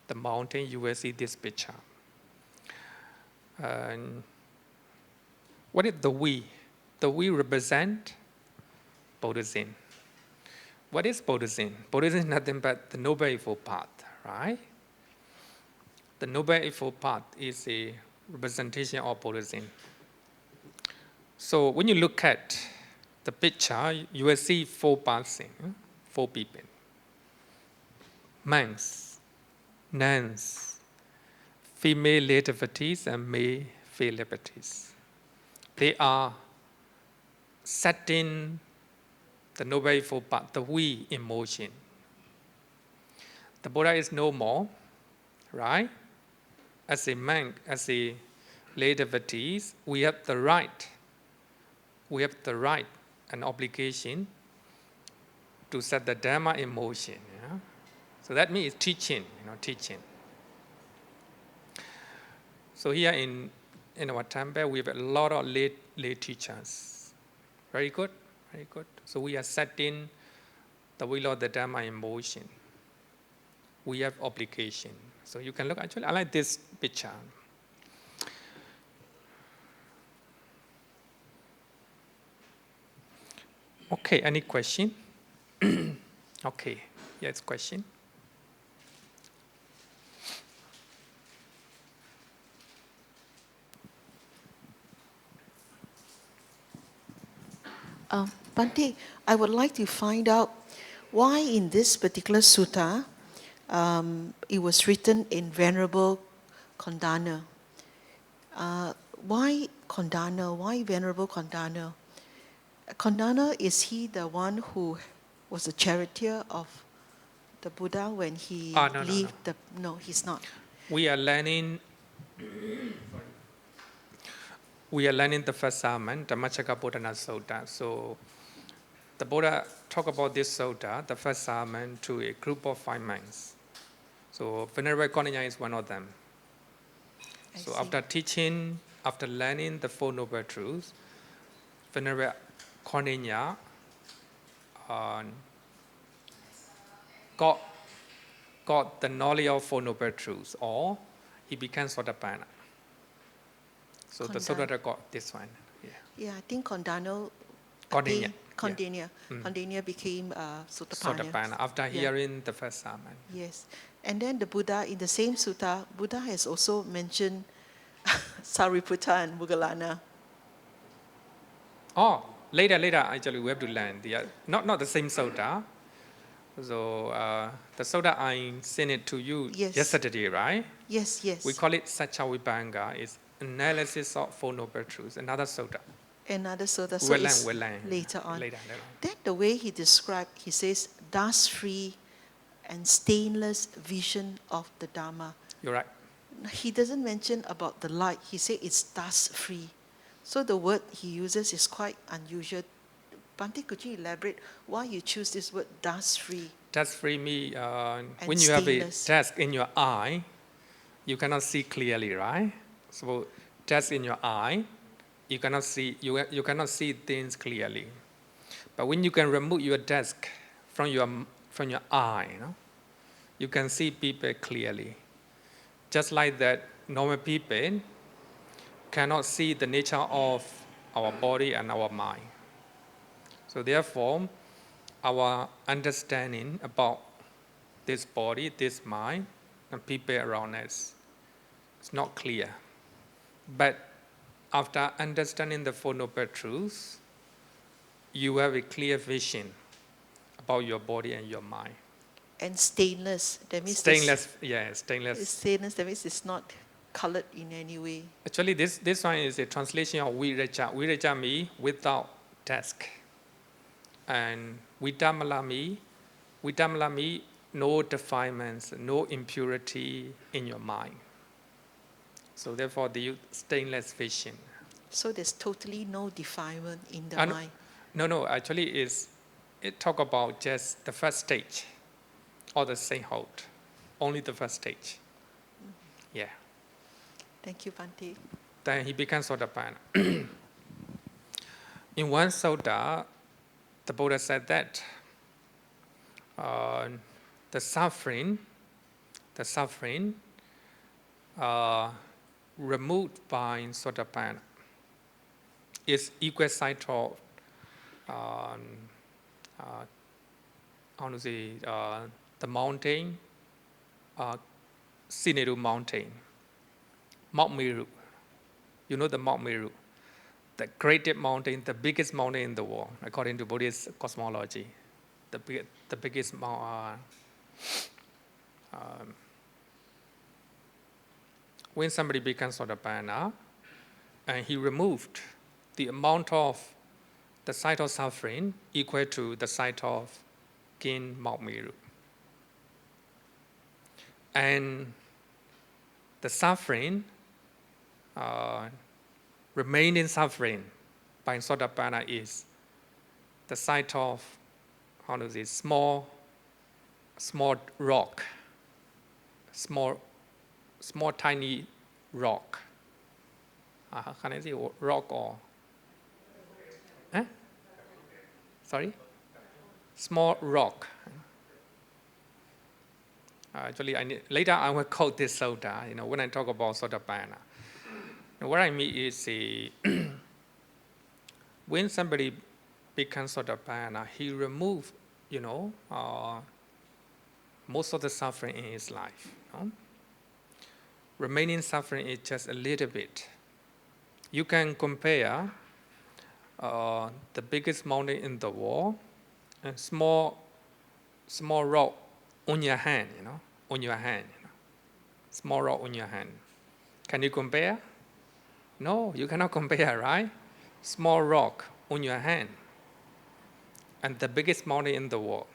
the mountain, you will see this picture. And what is the we? The we represent Buddhism. What is Buddhism? Buddhism is nothing but the Noble Eightfold Path, right? The Noble Eightfold Path is a representation of Buddhism. So when you look at the picture, you will see four persons, four people. Monks, nuns, female lay devotees, and male female devotees. They are setting the Noble Eightfold Path, the we in motion. The Buddha is no more, right? As a monk, as a lay devotees, we have the right and obligation to set the Dhamma in motion. Yeah? So that means teaching, teaching. So here in our temple, we have a lot of lay teachers. Very good, very good. So we are setting the wheel of the Dhamma in motion. We have obligation. So you can look, actually, I like this picture. Okay, any question? Okay, yes, question. Bhante, I would like to find out why in this particular sutta, it was written in Venerable Kondana. Why Kondana? Why Venerable Kondana? Kondana, is he the one who was the charioteer of the Buddha when he lived? No, he's not. We are learning the first sermon, Dhammacakka Buddhana Sutta. So the Buddha talked about this sutta, the first sermon, to a group of 5 monks. So Venerable Kondana is one of them. So after teaching, after learning the Four Noble Truths, Venerable Kondana got the knowledge of Four Noble Truths, or he became Sotapanna. So the Sutta got this one. Yeah, I think Kondana became Sotapanna after hearing the first sermon. Yes. And then the Buddha, in the same sutta, Buddha has also mentioned Sariputta and Moggallana. Oh, later, actually, we have to learn. Not the same sutta. So the sutta I sent it to you yesterday, right? Yes. We call it Saccvibhaṅga. It's analysis of Four Noble Truths, another sutta. So it's later on. Then the way he described, he says, dust-free and stainless vision of the Dhamma. You're right. He doesn't mention about the light. He said it's dust-free. So the word he uses is quite unusual. Bhante, could you elaborate why you choose this word dust-free? Dust-free means when you have a dust in your eye, you cannot see clearly, right? So dust in your eye, you cannot see things clearly. But when you can remove your dust from your eye, you can see people clearly. Just like that, normal people, cannot see the nature of our body and our mind. So therefore, our understanding about this body, this mind, and people around us is not clear. But after understanding the Four Noble Truths, you have a clear vision about your body and your mind. And stainless, that means Stainless, yeah, stainless. stainless, that means it's not colored in any way. Actually, this one is a translation of Viraja. Viraja means without task. And Vidamala means no defilements, no impurity in your mind. So therefore, the stainless vision. So there's totally no defilement in the mind. No, actually it talk about just the first stage or the sainthood. Only the first stage. Yeah. Thank you, Bhante. Then he becomes Sotapanna. In one sutta, the Buddha said that the suffering removed by Sotapanna is equicycle, the mountain, Sineru mountain, Mount Meru. You know the Mount Meru, the greatest mountain, the biggest mountain in the world, according to Buddhist cosmology. The biggest mountain. When somebody becomes Sotapanna, and he removed the amount of the sight of suffering equal to the sight of King Mount Meru. And the suffering, remaining suffering by Sotapanna is the sight of, small rock, small tiny rock. Can I say rock or? Sorry? Small rock. Actually, later I will quote this sutta, when I talk about Sotapanna. What I mean is, when somebody becomes Sotapanna, he removes, most of the suffering in his life. Remaining suffering is just a little bit. You can compare the biggest mountain in the world and small rock on your hand, small rock on your hand. Can you compare? No, you cannot compare, right? Small rock on your hand and the biggest mountain in the world,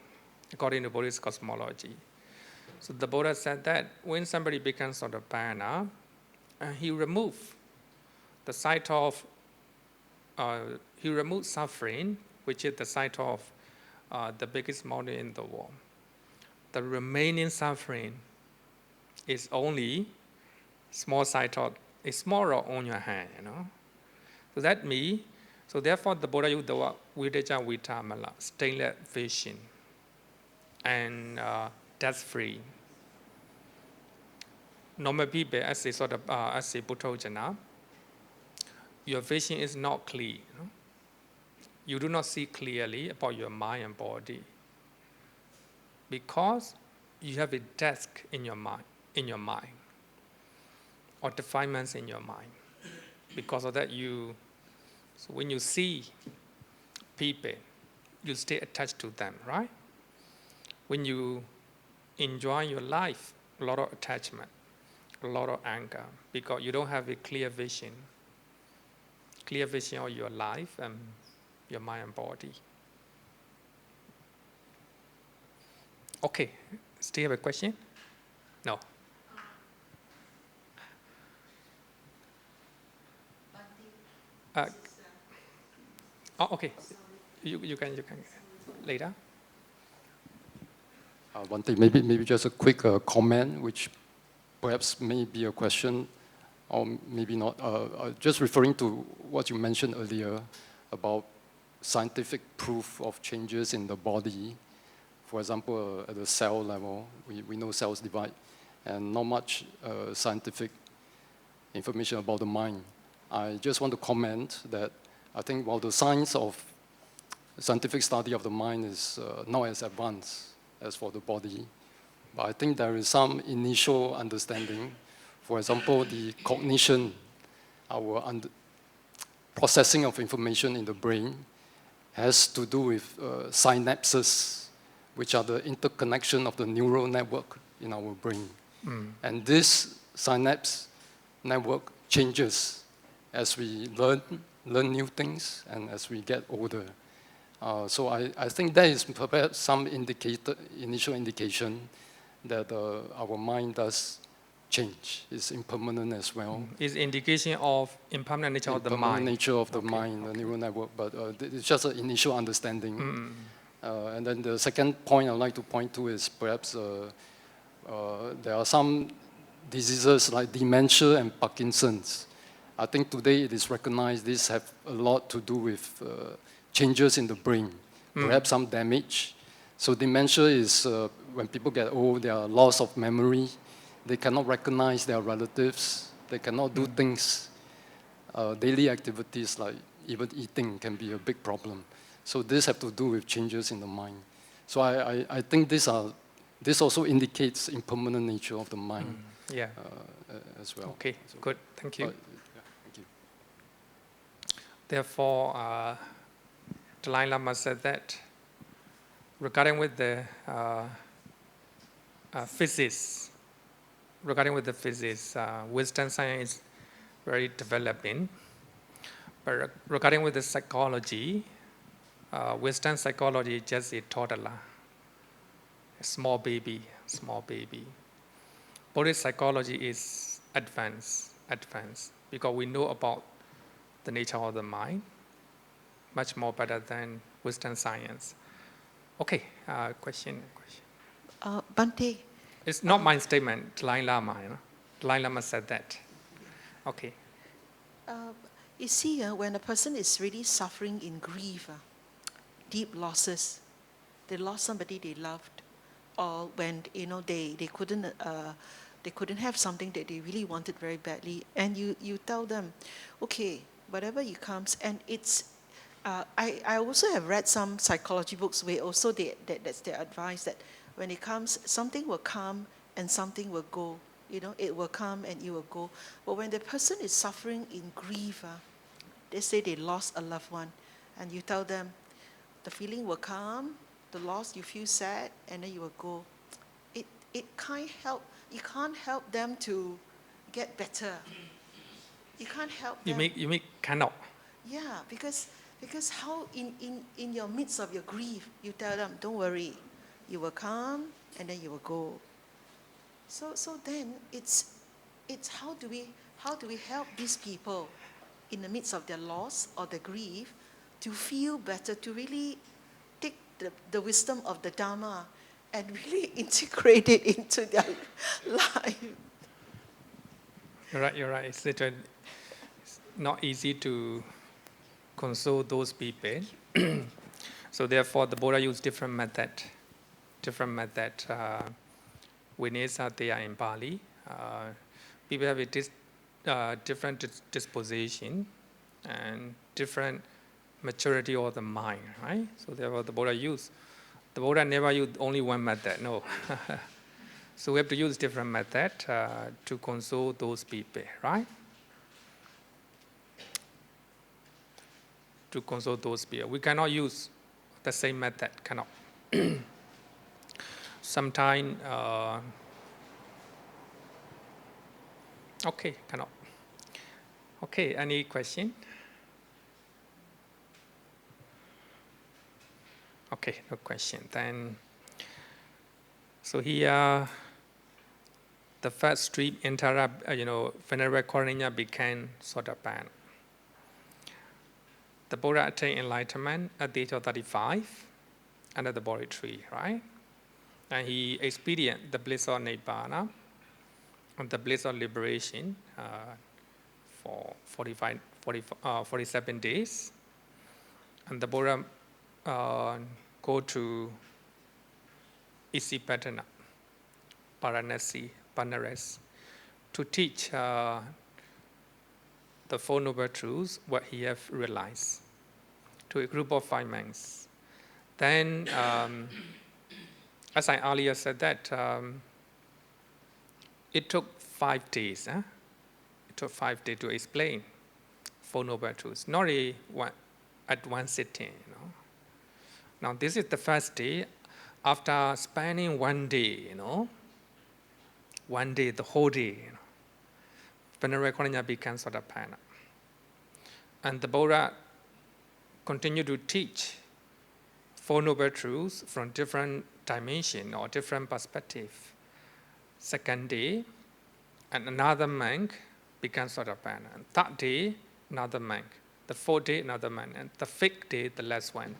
according to Buddhist cosmology. So the Buddha said that when somebody becomes Sotapanna, he removes the sight of, he removes suffering, which is the sight of the biggest mountain in the world. The remaining suffering is only small sight of a small rock on your hand, So that means, so therefore the Buddha used the word Viraja Vitamala, stainless vision, and that's free. Normal people, as a Buddhojana, your vision is not clear. You do not see clearly about your mind and body because you have a desk in your mind, or defilements in your mind. Because of that, so when you see people, you stay attached to them, right? When you enjoy your life, a lot of attachment, a lot of anger, because you don't have a clear vision of your life and your mind and body. Okay, still have a question? No. Okay. You can later. One thing, maybe just a quick comment, which perhaps may be a question, or maybe not. Just referring to what you mentioned earlier about scientific proof of changes in the body. For example, at the cell level, we know cells divide, and not much scientific information about the mind. I just want to comment that I think while the science of scientific study of the mind is not as advanced as for the body, but I think there is some initial understanding. For example, the cognition, our processing of information in the brain has to do with synapses, which are the interconnection of the neural network in our brain. And this synapse network changes as we learn new things and as we get older. So I think that is perhaps some initial indication that our mind does change. It's impermanent as well. Is indication of impermanent nature of the mind. Impermanent nature of the mind, the neural network, but it's just an initial understanding. And then the second point I'd like to point to is perhaps there are some diseases like dementia and Parkinson's. I think today it is recognized these have a lot to do with changes in the brain, perhaps some damage. So dementia is when people get old, there are loss of memory. They cannot recognize their relatives. They cannot do things. Daily activities like even eating can be a big problem. So this have to do with changes in the mind. So I think this also indicates impermanent nature of the mind as well. Okay, so, good. Thank you. Thank you. Therefore, Dalai Lama said that regarding with the physics, Western science is very developing. But regarding with the psychology, Western psychology is just a toddler, a small baby. Buddhist psychology is advanced, because we know about the nature of the mind much more better than Western science. Okay, question. Bhante. It's not my statement, Dalai Lama. Dalai Lama said that. Okay. You see, when a person is really suffering in grief, deep losses, they lost somebody they loved, or when they couldn't have something that they really wanted very badly, and you tell them, okay, whatever you comes, and it's. I also have read some psychology books where also that's their advice that when it comes, something will come and something will go. It will come and it will go. But when the person is suffering in grief, they say they lost a loved one, and you tell them, the feeling will come, the loss, you feel sad, and then you will go. It can't help. You can't help them to get better. You can't help them. You make cannot. Yeah, because how in your midst of your grief, you tell them, don't worry, you will come and then you will go. So then it's how do we help these people in the midst of their loss or their grief to feel better, to really take the wisdom of the Dhamma and really integrate it into their life. You're right. It's not easy to console those people. So therefore, the Buddha used different method. Vinaya in Pali. People have a different disposition and different maturity of the mind, right? So therefore, the Buddha never used only one method. No. So we have to use different method to console those people, right? To console those people. We cannot use the same method, cannot. Sometimes, okay, cannot. Okay, any question? Okay, no question. Then, so here, the first stream interrupt, Venerable Coroninya became Sotapan. The Buddha attained enlightenment at the age of 35 under the Bodhi tree, right? And he experienced the bliss of Nibbana and the bliss of liberation for 47 days. And the Buddha go to Isipatana, Varanasi, Banaras, to teach the Four Noble Truths, what he have realized, to a group of 5 monks. Then, as I earlier said that, it took 5 days. It took 5 days to explain Four Noble Truths, not at one sitting. Now, this is the first day. After spending 1 day, 1 day, the whole day, Venerable Konanya became Sotapanna. And the Buddha continued to teach Four Noble Truths from different dimension or different perspective. Second day, and another monk became Sotapanna. And third day, another monk. The fourth day, another monk. And the fifth day, the last one,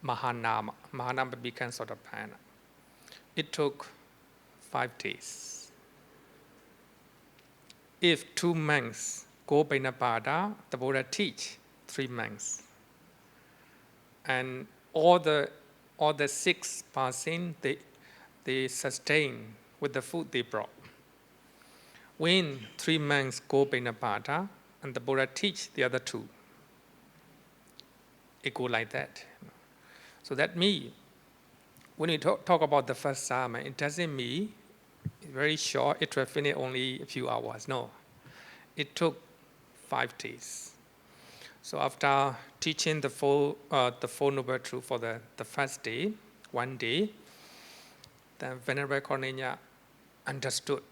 Mahanama. Mahanama became Sotapanna. It took 5 days. If 2 monks go Bainapada, the Buddha teach 3 monks. And all the 6 passing, they sustain with the food they brought. When 3 monks go Bainapada, and the Buddha teach the other 2, it go like that. So that means, when we talk about the first sermon, it doesn't mean it's very short, it will finish only a few hours. No, it took 5 days. So after teaching the Four Noble Truths for the first day, 1 day, then Venerable Konanya understood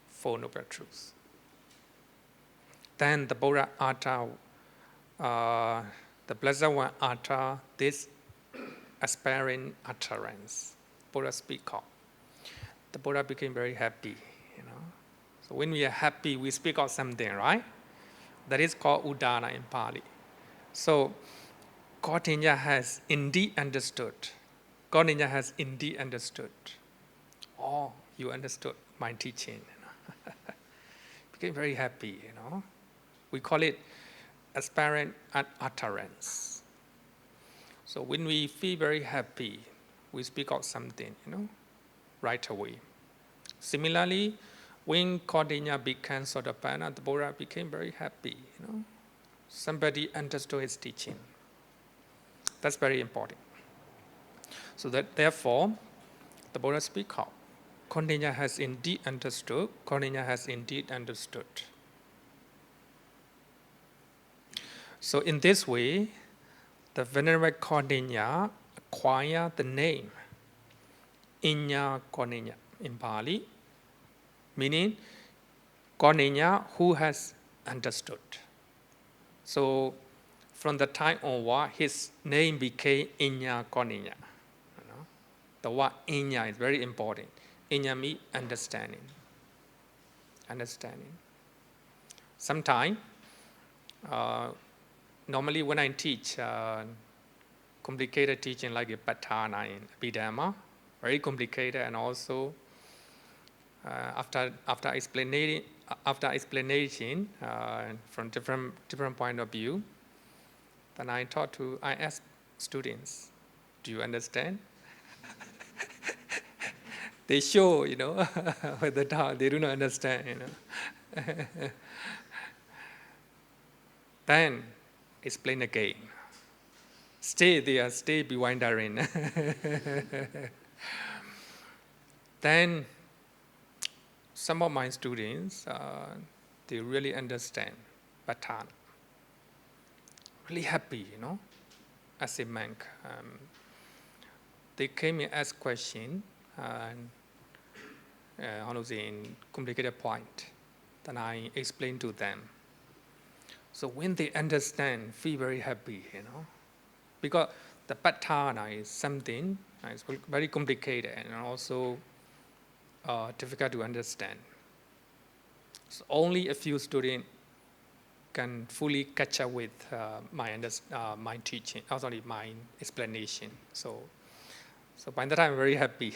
Four Noble Truths. Then the Buddha uttered, the Blessed One uttered this aspiring utterance. Buddha speak out. The Buddha became very happy. So when we are happy, we speak out something, right? That is called udana in Pali. So Konanya has indeed understood. Konanya has indeed understood. Oh, you understood my teaching. Became very happy. We call it aspirant utterance. So when we feel very happy, we speak out something, right away. Similarly, when Konanya became Sotapanna, the Buddha became very happy. Somebody understood his teaching. That's very important. So that therefore, the Buddha speak out. Konanya has indeed understood. Konanya has indeed understood. So in this way, the Venerable Konanya acquired the name Iññā Konanya in Pali, meaning Konanya who has understood. So from the time onward, his name became Iññā Konanya. The word Iññā is very important. Iññā means understanding. Understanding. Sometimes, normally when I teach complicated teaching like a Patthāna in Abhidhamma, very complicated, and also after explanation from different point of view, then I ask students, do you understand? They show, with the doubt, they do not understand, Then explain again. Stay there, stay bewildering. Then some of my students, they really understand Patthāna. Really happy, as a monk. They came and asked questions, in complicated point. Then I explained to them. So when they understand, feel very happy, because the Patthāna is something it's very complicated and also difficult to understand. So only a few students can fully catch up with my teaching, sorry, my explanation. So by that time, I'm very happy.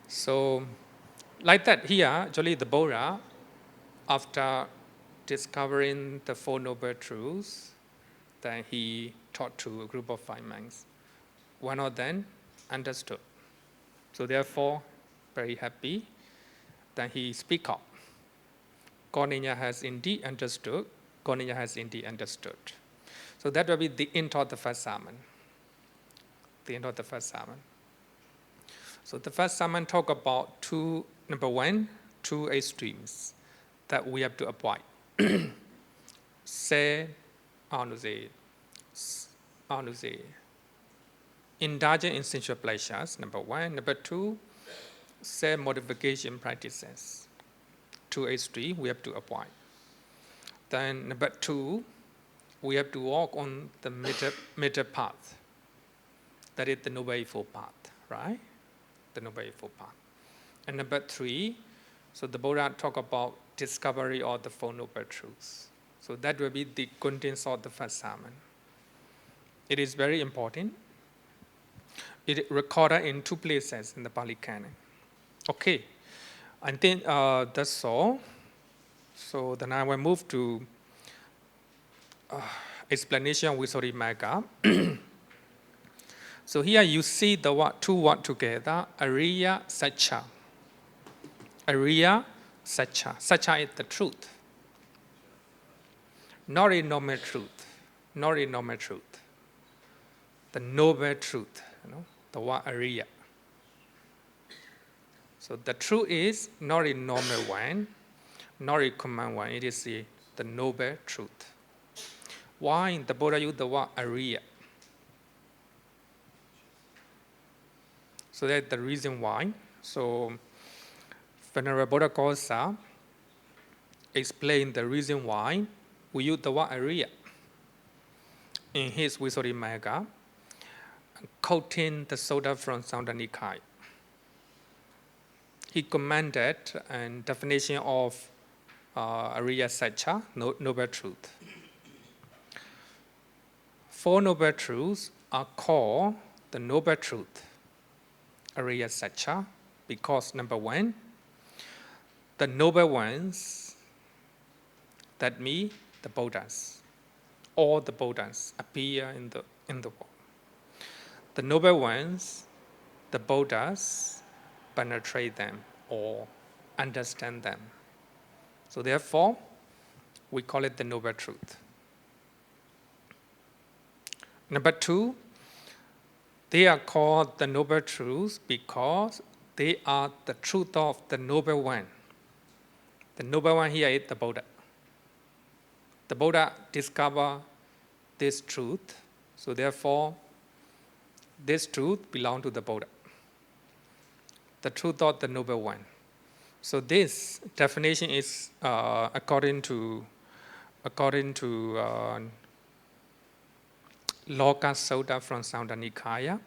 So like that here, actually the Buddha, after discovering the Four Noble Truths, then he taught to a group of 5 monks. One of them understood. So therefore, very happy. Then he speak up. Konenya has indeed understood. Konenya has indeed understood. So that will be the end of the first sermon. The end of the first sermon. So the first sermon talk about number one, two extremes that we have to avoid. Say, indulging in sensual pleasures, number one. Number two, self-modification practices. Two extremes we have to avoid. Then number two, we have to walk on the middle path. That is the Noble Eightfold Path, right? The Noble Eightfold Path. And number three, so the Buddha talk about discovery of the Four Noble Truths. So that will be the contents of the first sermon. It is very important. It is recorded in two places in the Pali Canon. Okay, I think that's all. So then I will move to explanation of Visuddhimagga. So here you see the two words together, Ariya-saccā. Ariya-saccā. Saccā is the truth. Not a normal truth. Not a normal truth. The noble truth, the word Ariya. So the truth is not a normal one, not a common one. It is the noble truth. Why the Buddha used the word Ariya? So that's the reason why. So Venerable Buddha Kosa explained the reason why we use the word Ariya in his Visuddhimagga, quoting the Sutta from Sutta Nikaya. He commanded a definition of Ariya-saccā, noble truth. Four noble truths are called the noble truth, Ariya-saccā, because number one, the noble ones, that means the Buddhas, all the Buddhas appear in the world. The noble ones, the Buddhas, penetrate them or understand them. So therefore, we call it the noble truth. Number two, they are called the noble truths because they are the truth of the noble one. The noble one here is the Buddha. The Buddha discovered this truth, so therefore, this truth belongs to the Buddha. The truth of the noble one. So this definition is according to Loka Sutta from Sutta Nikaya,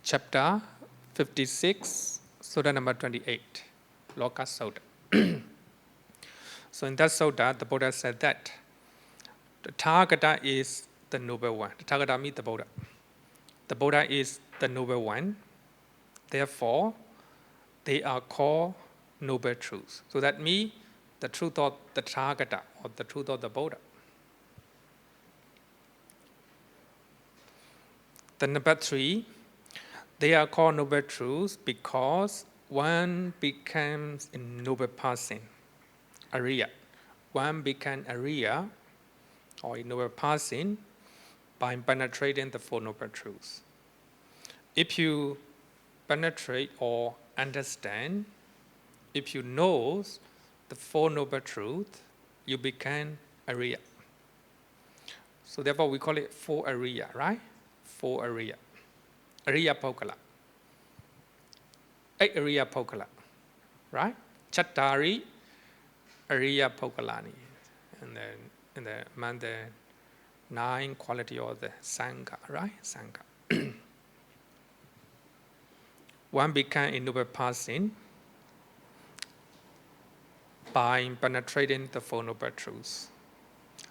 chapter 56, Sutta number 28, Loka Sutta. So in that Sutta, the Buddha said that the Tathagata is the noble one. The Tathagata means the Buddha. The Buddha is the noble one. Therefore, they are called noble truths. So that means the truth of the Tathagata, or the truth of the Buddha. The number three, they are called noble truths because one becomes a noble person, Ariya. One becomes Ariya, or a noble person, by penetrating the Four Noble Truths. If you penetrate or understand, if you know the Four Noble Truths, you become Ariya. So therefore we call it Four Ariya, right? Four Ariya. Ariya-pokkala. 8 Ariya-pokkala, right? Chattari Ariya-pokkalani. And then the 9 quality of the Sangha, right? Sangha. One become a noble person by penetrating the Four Noble Truths.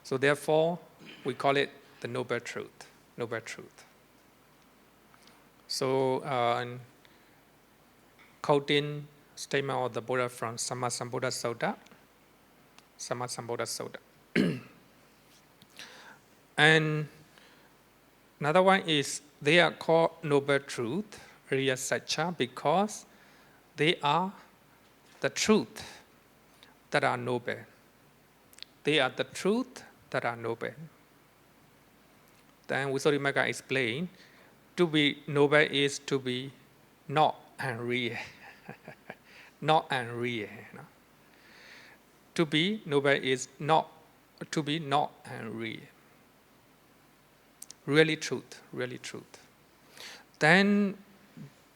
So therefore, we call it the noble truth. Noble truth. So, quoting statement of the Buddha from Sammasambuddha Sutta. Sammasambuddha Sutta. And another one is they are called noble truth, Ariya-saccā, because they are the truth that are noble. They are the truth that are noble. Then Visuddhimagga explained, to be noble is to be not unreal. Not unreal. To be noble is not to be not unreal. Really truth, really truth. Then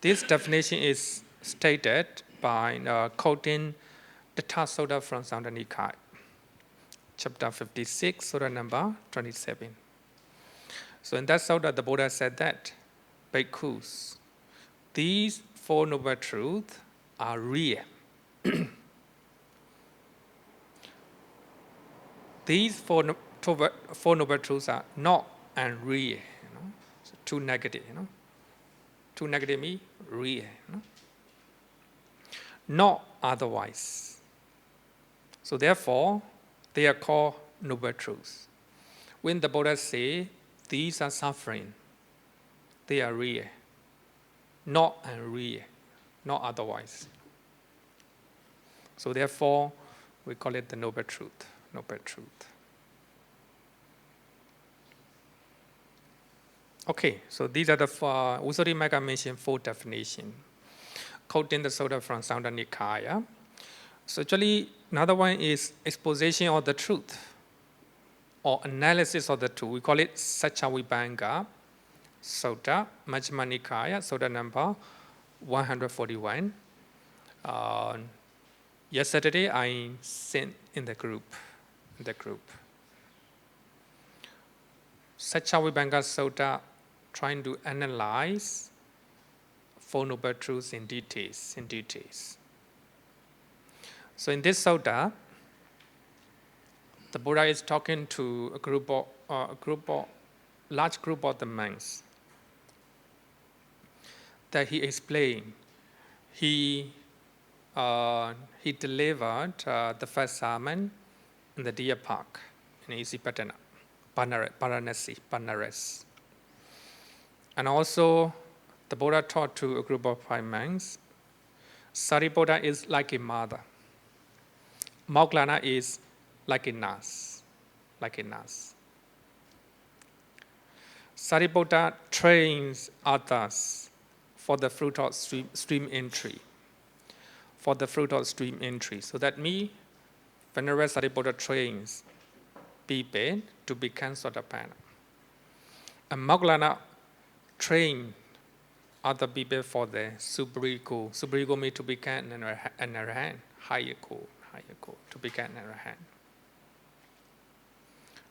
this definition is stated by quoting the Sutta from Sutta Nikaya, chapter 56, Sutta number 27. So in that Sutta, the Buddha said that, Bhikkhus, these Four Noble Truths are real. These four noble truths are not unreal. So too negative. Too negative means real. Not otherwise. So therefore, they are called noble truths. When the Buddha say these are suffering, they are real, not unreal, not otherwise. So therefore, we call it the noble truth. Noble truth. Okay, so these are the Visuddhimagga mentioned four definitions, quoting the Sutta from Sutta Nikaya. So actually, another one is exposition of the truth, or analysis of the truth. We call it Saccvibhaṅga Sutta, Majjhima Nikaya, Sutta number 141. Yesterday, I sent in the group. Saccvibhaṅga Sutta trying to analyze Four Noble Truths in details. So in this Sutta, the Buddha is talking to a large group of the monks that he explained. He delivered the first sermon in the deer park in Isipatana, Banaras. And also, the Buddha taught to a group of 5 monks, Sariputta is like a mother. Moggallana is like a nurse. Sariputta trains others for the fruit of stream entry. So that means, Venerable Sariputta trains people to become Sotapanna. And Moggallana train other people for the Subriko. Subriko means to become an arahant, higher goal, to become an arahant.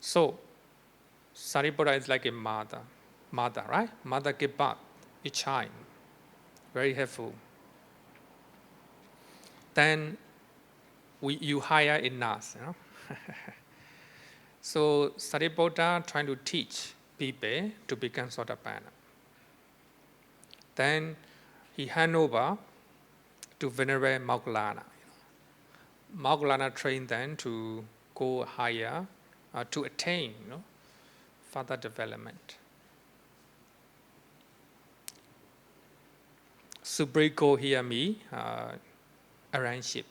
So, Sariputta is like a mother, right? Mother give birth, a child, very helpful. Then you hire a nurse, So Sariputta trying to teach people to become Sotapanna. Then he hand over to Venerable Moggallana. Moggallana trained them to go higher, to attain further development. Subriko here me, arrangeship.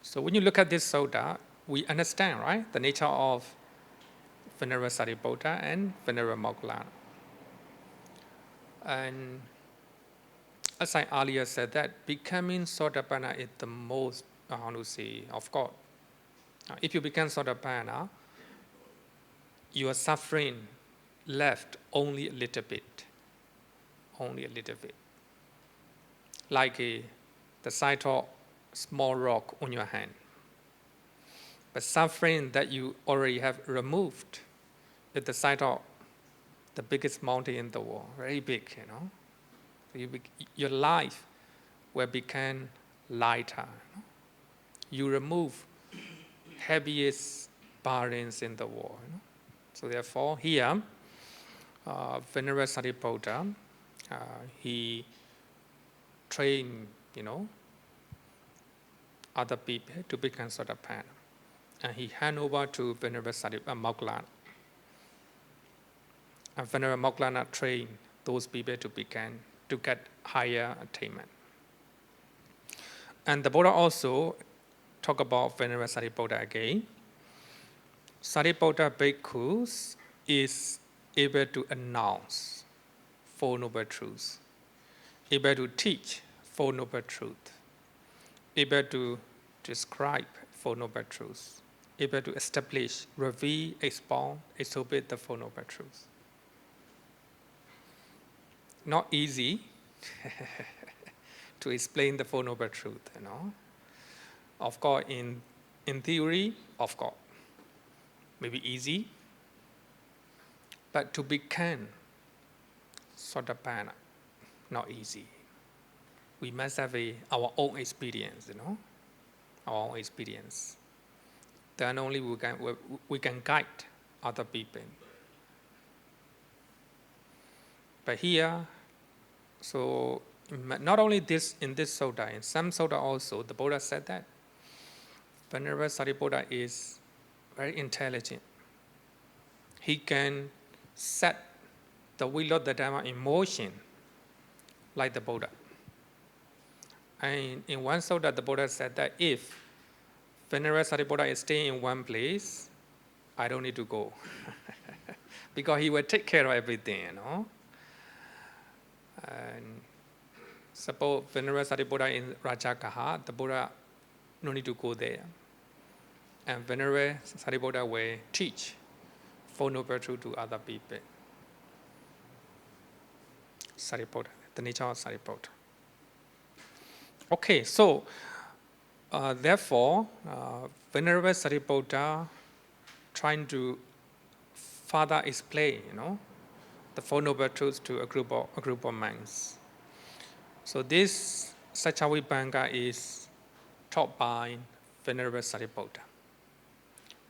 So when you look at this Sutta, we understand, right, the nature of Venerable Sariputta and Venerable Moggallana. And as I earlier said, that becoming Sotapanna is the most, of course. If you become Sotapanna, your suffering left only a little bit. Like the size of small rock on your hand. But suffering that you already have removed is the size of the biggest mountain in the world, very big, your life will become lighter. You remove heaviest burdens in the world. So therefore, here, Venerable Sariputta, he trained, other people to become Sotapanna. And he hand over to Venerable Moggallana. And Venerable Moggallana trained those people to get higher attainment. And the Buddha also talk about Venerable Sariputta again. Sariputta Bhikkhus is able to announce Four Noble Truths, able to teach Four Noble Truths, able to describe Four Noble Truths, able to establish, reveal, expound, exhibit the Four Noble Truths. Not easy to explain the Four Noble Truths, you know. Of course, in theory, of course, maybe easy, but to become Sotapanna, not easy. We must have our own experience, you know, our own experience. Then only we can guide other people. But here, so not only this in this sutta, in some sutta also, the Buddha said that Venerable Sariputta is very intelligent. He can set the wheel of the Dhamma in motion like the Buddha. And in one sutta, the Buddha said that if Venerable Sariputta is staying in one place, I don't need to go. Because he will take care of everything, you know. And suppose Venerable Sariputta in Dhammacakka, the Buddha no need to go there. And Venerable Sariputta will teach Four Noble Truths to other people. Sariputta, the nature of Sariputta. Okay, so therefore, Venerable Sariputta trying to further explain, you know, the Four Noble Truths to a group of monks. So this Saccvibhaṅga is taught by Venerable Sariputta.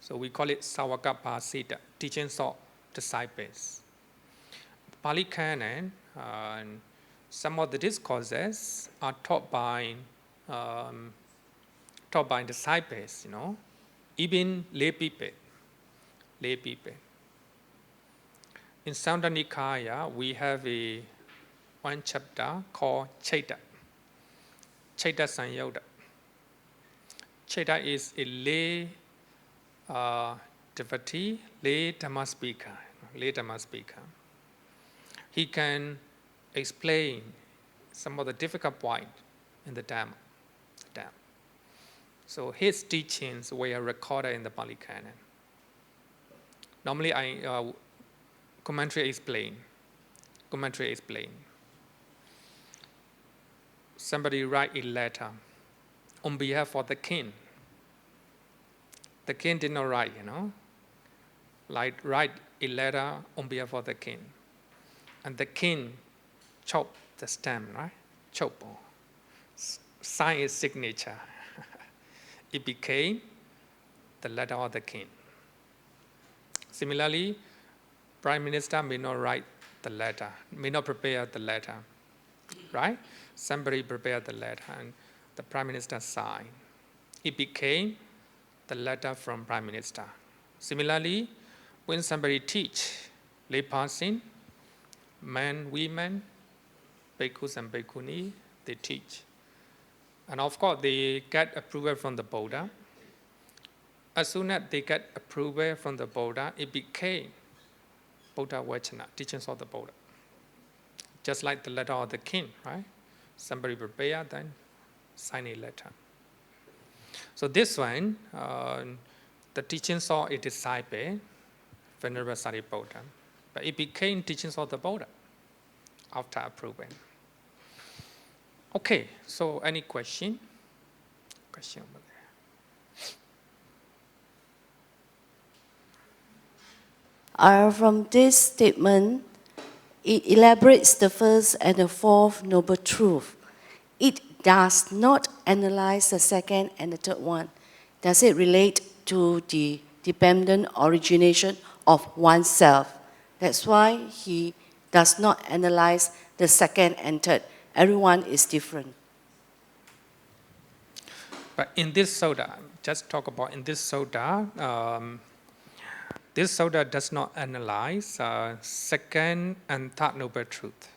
So we call it Sāvaka-Pāsita, teachings of disciples. Pali Canon, some of the discourses are taught by disciples, you know, even lay people. In Sutta Nikaya, we have one chapter called Chaita Sanyutta. Chaita is a lay devotee, lay Dhamma speaker. He can explain some of the difficult points in the Dhamma. So his teachings were recorded in the Pali Canon. Normally, I commentary explain. Somebody write a letter on behalf of the king. The king did not write, you know. Like write a letter on behalf of the king. And the king chopped the stamp, right? Sign his signature. It became the letter of the king. Similarly, Prime Minister may not write the letter, may not prepare the letter, right? Somebody prepared the letter and the Prime Minister signed. It became the letter from Prime Minister. Similarly, when somebody teach lay person, men, women, bhikkhus and bhikkhuni, they teach. And of course, they get approval from the Buddha. As soon as they get approval from the Buddha, it became Buddha Vachana, teachings of the Buddha. Just like the letter of the king, right? Somebody prepare, then sign a letter. So this one, the teachings of a disciple, Venerable Sariputta, but it became teachings of the Buddha after approval. Okay, so any question? Question over there. From this statement, it elaborates the first and the fourth noble truth. It does not analyze the second and the third one. Does it relate to the dependent origination of oneself? That's why he does not analyze the second and third. Everyone is different. But in this sutta, just talk about in this sutta does not analyze second and third noble truth.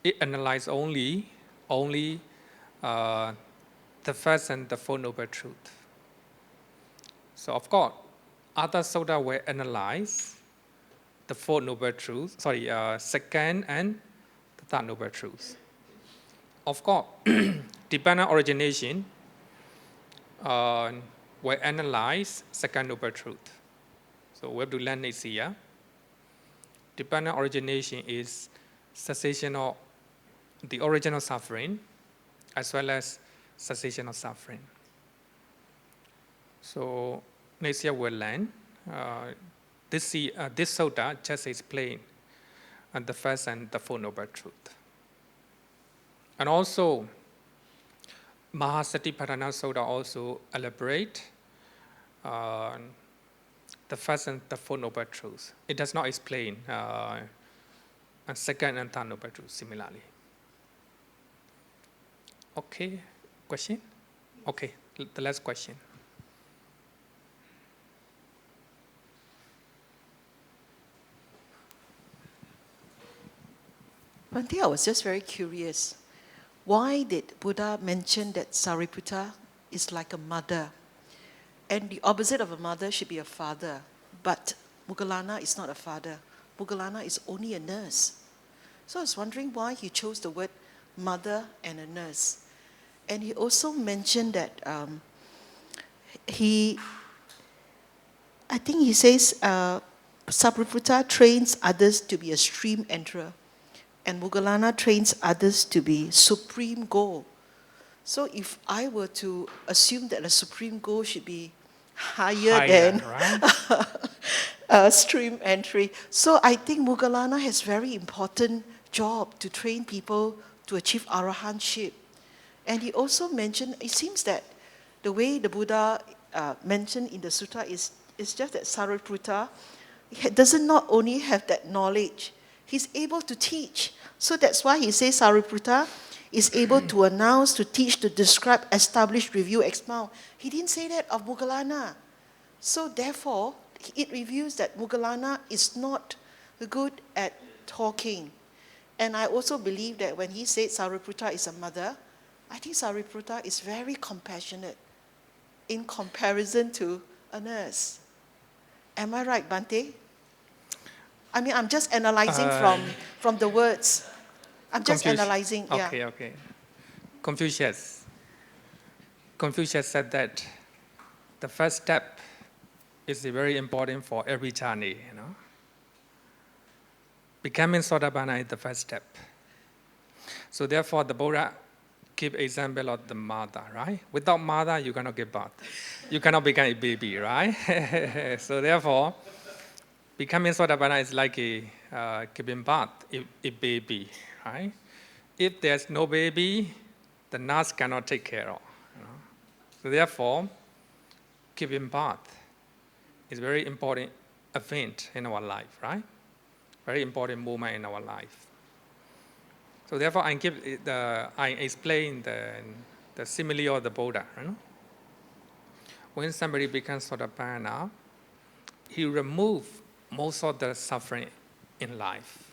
It analyzes only the first and the Four Noble Truths. So of course, other sutta will analyze the Four Noble Truths, second and the Third Noble Truths. Of course, dependent origination will analyze Second Noble Truth. So we have to learn next year. Dependent origination is cessation of the original suffering as well as cessation of suffering. So next year we'll learn. This sutta just explain the first and the Four Noble Truth. And also, Mahasatipatthana Sutta also elaborate the first and the Four Noble Truths. It does not explain second and Third Noble Truths similarly. Okay, question? Okay, the last question. One thing I was just very curious. Why did Buddha mention that Sariputta is like a mother? And the opposite of a mother should be a father. But Moggallana is not a father. Moggallana is only a nurse. So I was wondering why he chose the word mother and a nurse. And he also mentioned that he says Sariputta trains others to be a stream enterer. And Moggallana trains others to be supreme goal. So if I were to assume that a supreme goal should be higher than right? stream entry, so I think Moggallana has very important job to train people to achieve arahantship. And he also mentioned, it seems that the way the Buddha mentioned in the sutta is just that Sariputta doesn't not only have that knowledge, he's able to teach. So that's why he says Sariputta is able to announce, to teach, to describe, establish, review, expound. He didn't say that of Moggallana. So therefore, it reveals that Moggallana is not good at talking. And I also believe that when he said Sariputta is a mother, I think Sariputta is very compassionate in comparison to a nurse. Am I right, Bhante? I mean, I'm just analyzing from the words. I'm just analyzing, yeah. Okay. Confucius said that the first step is very important for every journey, you know. Becoming Sotapanna is the first step. So therefore, the Buddha give example of the mother, right? Without mother, you cannot give birth. You cannot become a baby, right? So therefore, becoming Sotapanna is like giving birth, a baby, right? If there's no baby, the nurse cannot take care of. You know? So therefore, giving birth is a very important event in our life, right? Very important moment in our life. So therefore, I explain the simile of the Buddha. You know? When somebody becomes Sotapanna, he removes most of the suffering in life.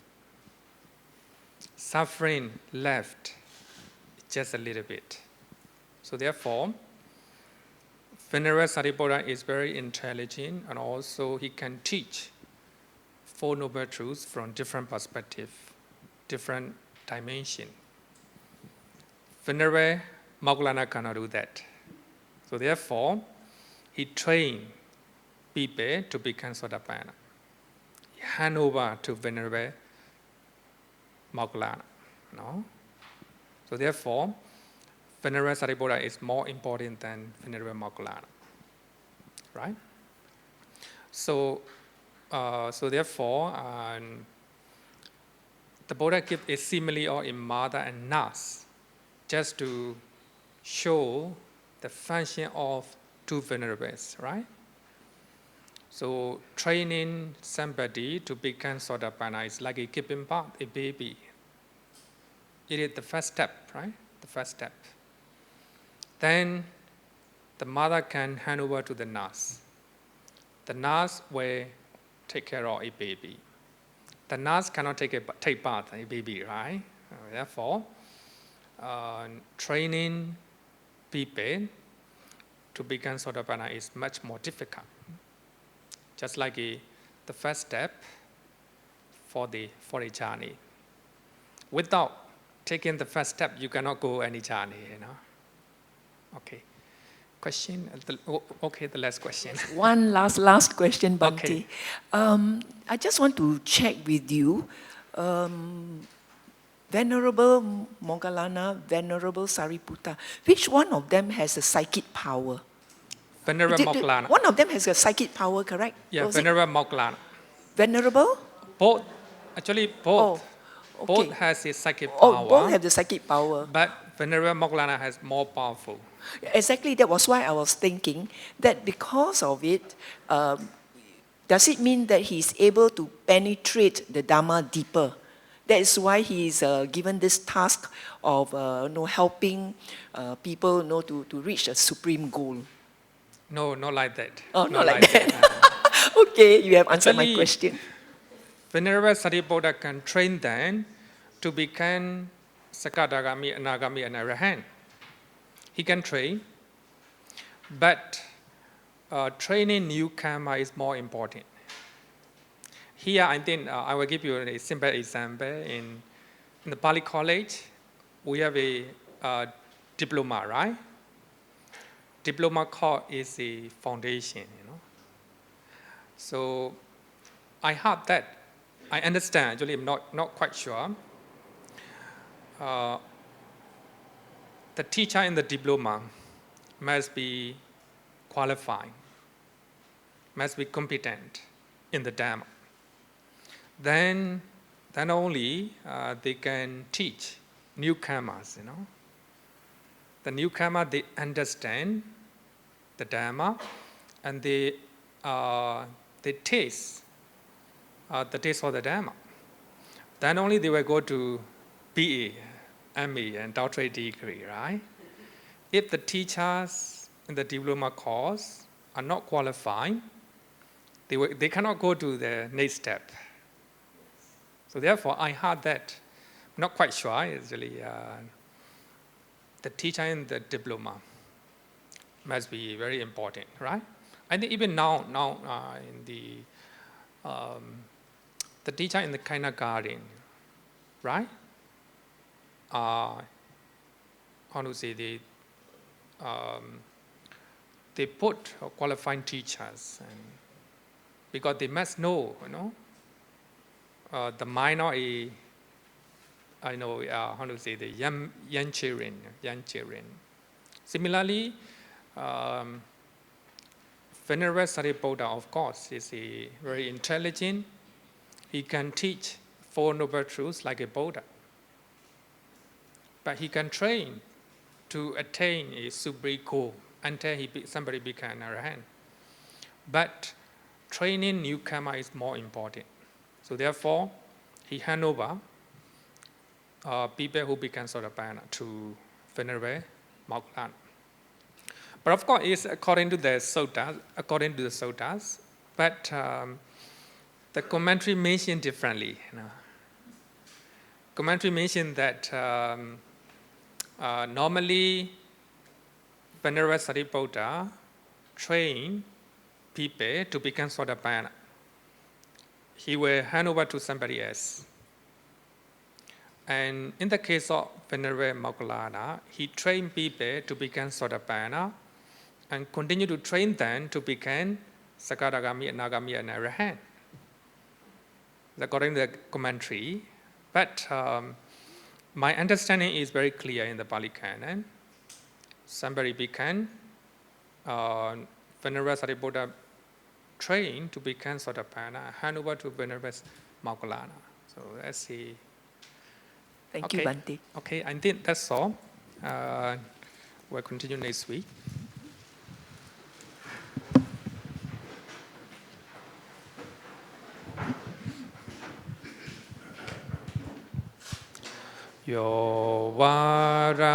Suffering left just a little bit. So therefore, Venerable Sariputta is very intelligent, and also he can teach Four Noble Truths from different perspectives, different dimension. Venerable Moggallana cannot do that. So therefore, he trained people to become Sotapanna. He hand over to Venerable Moggallana. No? So therefore, Venerable Sariputta is more important than Venerable Moggallana. Right? So therefore, the Buddha gives a simile of a mother and nurse just to show the function of two venerables, right? So training somebody to become Sotapanna is like giving birth a baby. It is the first step, right? The first step. Then the mother can hand over to the nurse. The nurse will take care of a baby. The nurse cannot take birth a baby, right? Therefore, training people to become Sotapanna is much more difficult. Just like the first step for a journey. Without taking the first step, you cannot go any journey, Okay. Question? Okay, the last question. One last question, Bhante. Okay. I just want to check with you. Venerable Moggallana, Venerable Sariputta, which one of them has a psychic power? Venerable Moggallana. One of them has a psychic power, correct? Yeah, Venerable Moggallana. Venerable? Both. Actually, both. Oh, okay. Both has a psychic power. Oh, both have the psychic power. But Venerable Moggallana has more powerful. Exactly, that was why I was thinking that because of it, does it mean that he's able to penetrate the Dhamma deeper? That is why he is given this task of helping people to reach a supreme goal. No, not like that. Oh, not like that. Okay, you have answered my question. Venerable Sariputta can train them to become Sakadagami, Anagami, and Arahant. He can train, but training new karma is more important. Here, I think I will give you a simple example. In the Pali College, we have a diploma, right? Diploma course is a foundation, So I have that. I understand, actually I'm not quite sure. The teacher in the diploma must be qualified, must be competent in the Dhamma. Then only they can teach newcomers, The newcomer, they understand the Dhamma and they taste the taste of the Dhamma. Then only they will go to BA, MA, and doctorate degree, right? If the teachers in the diploma course are not qualified, they cannot go to the next step. So therefore, I heard that. I'm not quite sure, actually. The teacher in the diploma must be very important, right? I think even now in the teacher in the kindergarten, right? How to say, they put qualified teachers, and because they must know, the minor, how to say, the young children. Similarly, Venerable Sariputta, of course, is very intelligent. He can teach Four Noble Truths like a Buddha. But he can train to attain a supreme goal until somebody becomes an Arahant. But training newcomer is more important. So therefore, he hand over people who become Sotapanna to Venerable Moggallana. But of course, it's according to the suttas, but the commentary mentioned differently. Commentary mentioned that normally Venerable Sariputta train people to become Sotapanna. He will hand over to somebody else. And in the case of Venerable Moggallana, he trained people to become Sotapanna and continue to train them to become Sakadagami, Anagami, and Arahant. According to the commentary. But my understanding is very clear in the Pali Canon. Somebody become Venerable Sariputta trained to become Sotapanna, hand over to Venerable Moggallana. So that's the... Thank you, Bhante. Okay, I think that's all. We'll continue next week. Yo varatam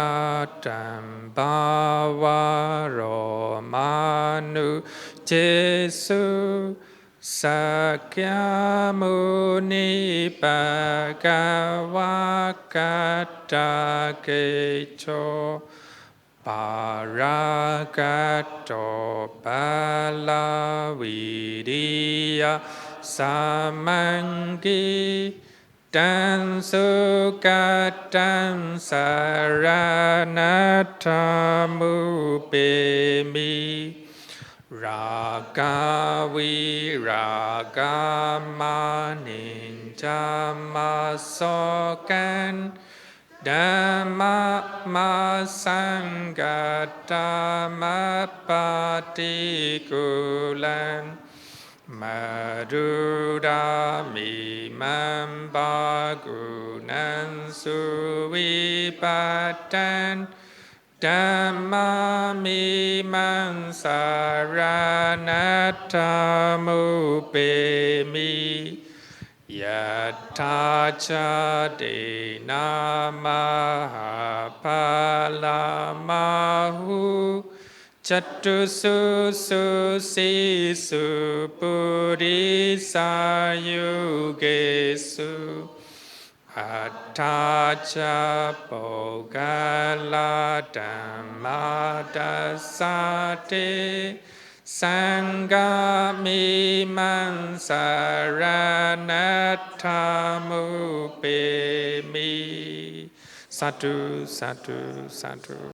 bhavaro manu jesu sakyamuni bhagavakata kecho paragato balavidiya samangi dan sukatan saranatamu pemi raga viraga maninjamasokan Dhamma masangata mapatikulan Madura mimam bagunan suwipatan Dhamma mimam saranatamu pemi Yatacha dena mahapalamahu Chatusu sisu purisayugesu Attacha pogala dhammadasate Sangami mansaranatamu pemi Satu, satu, satu.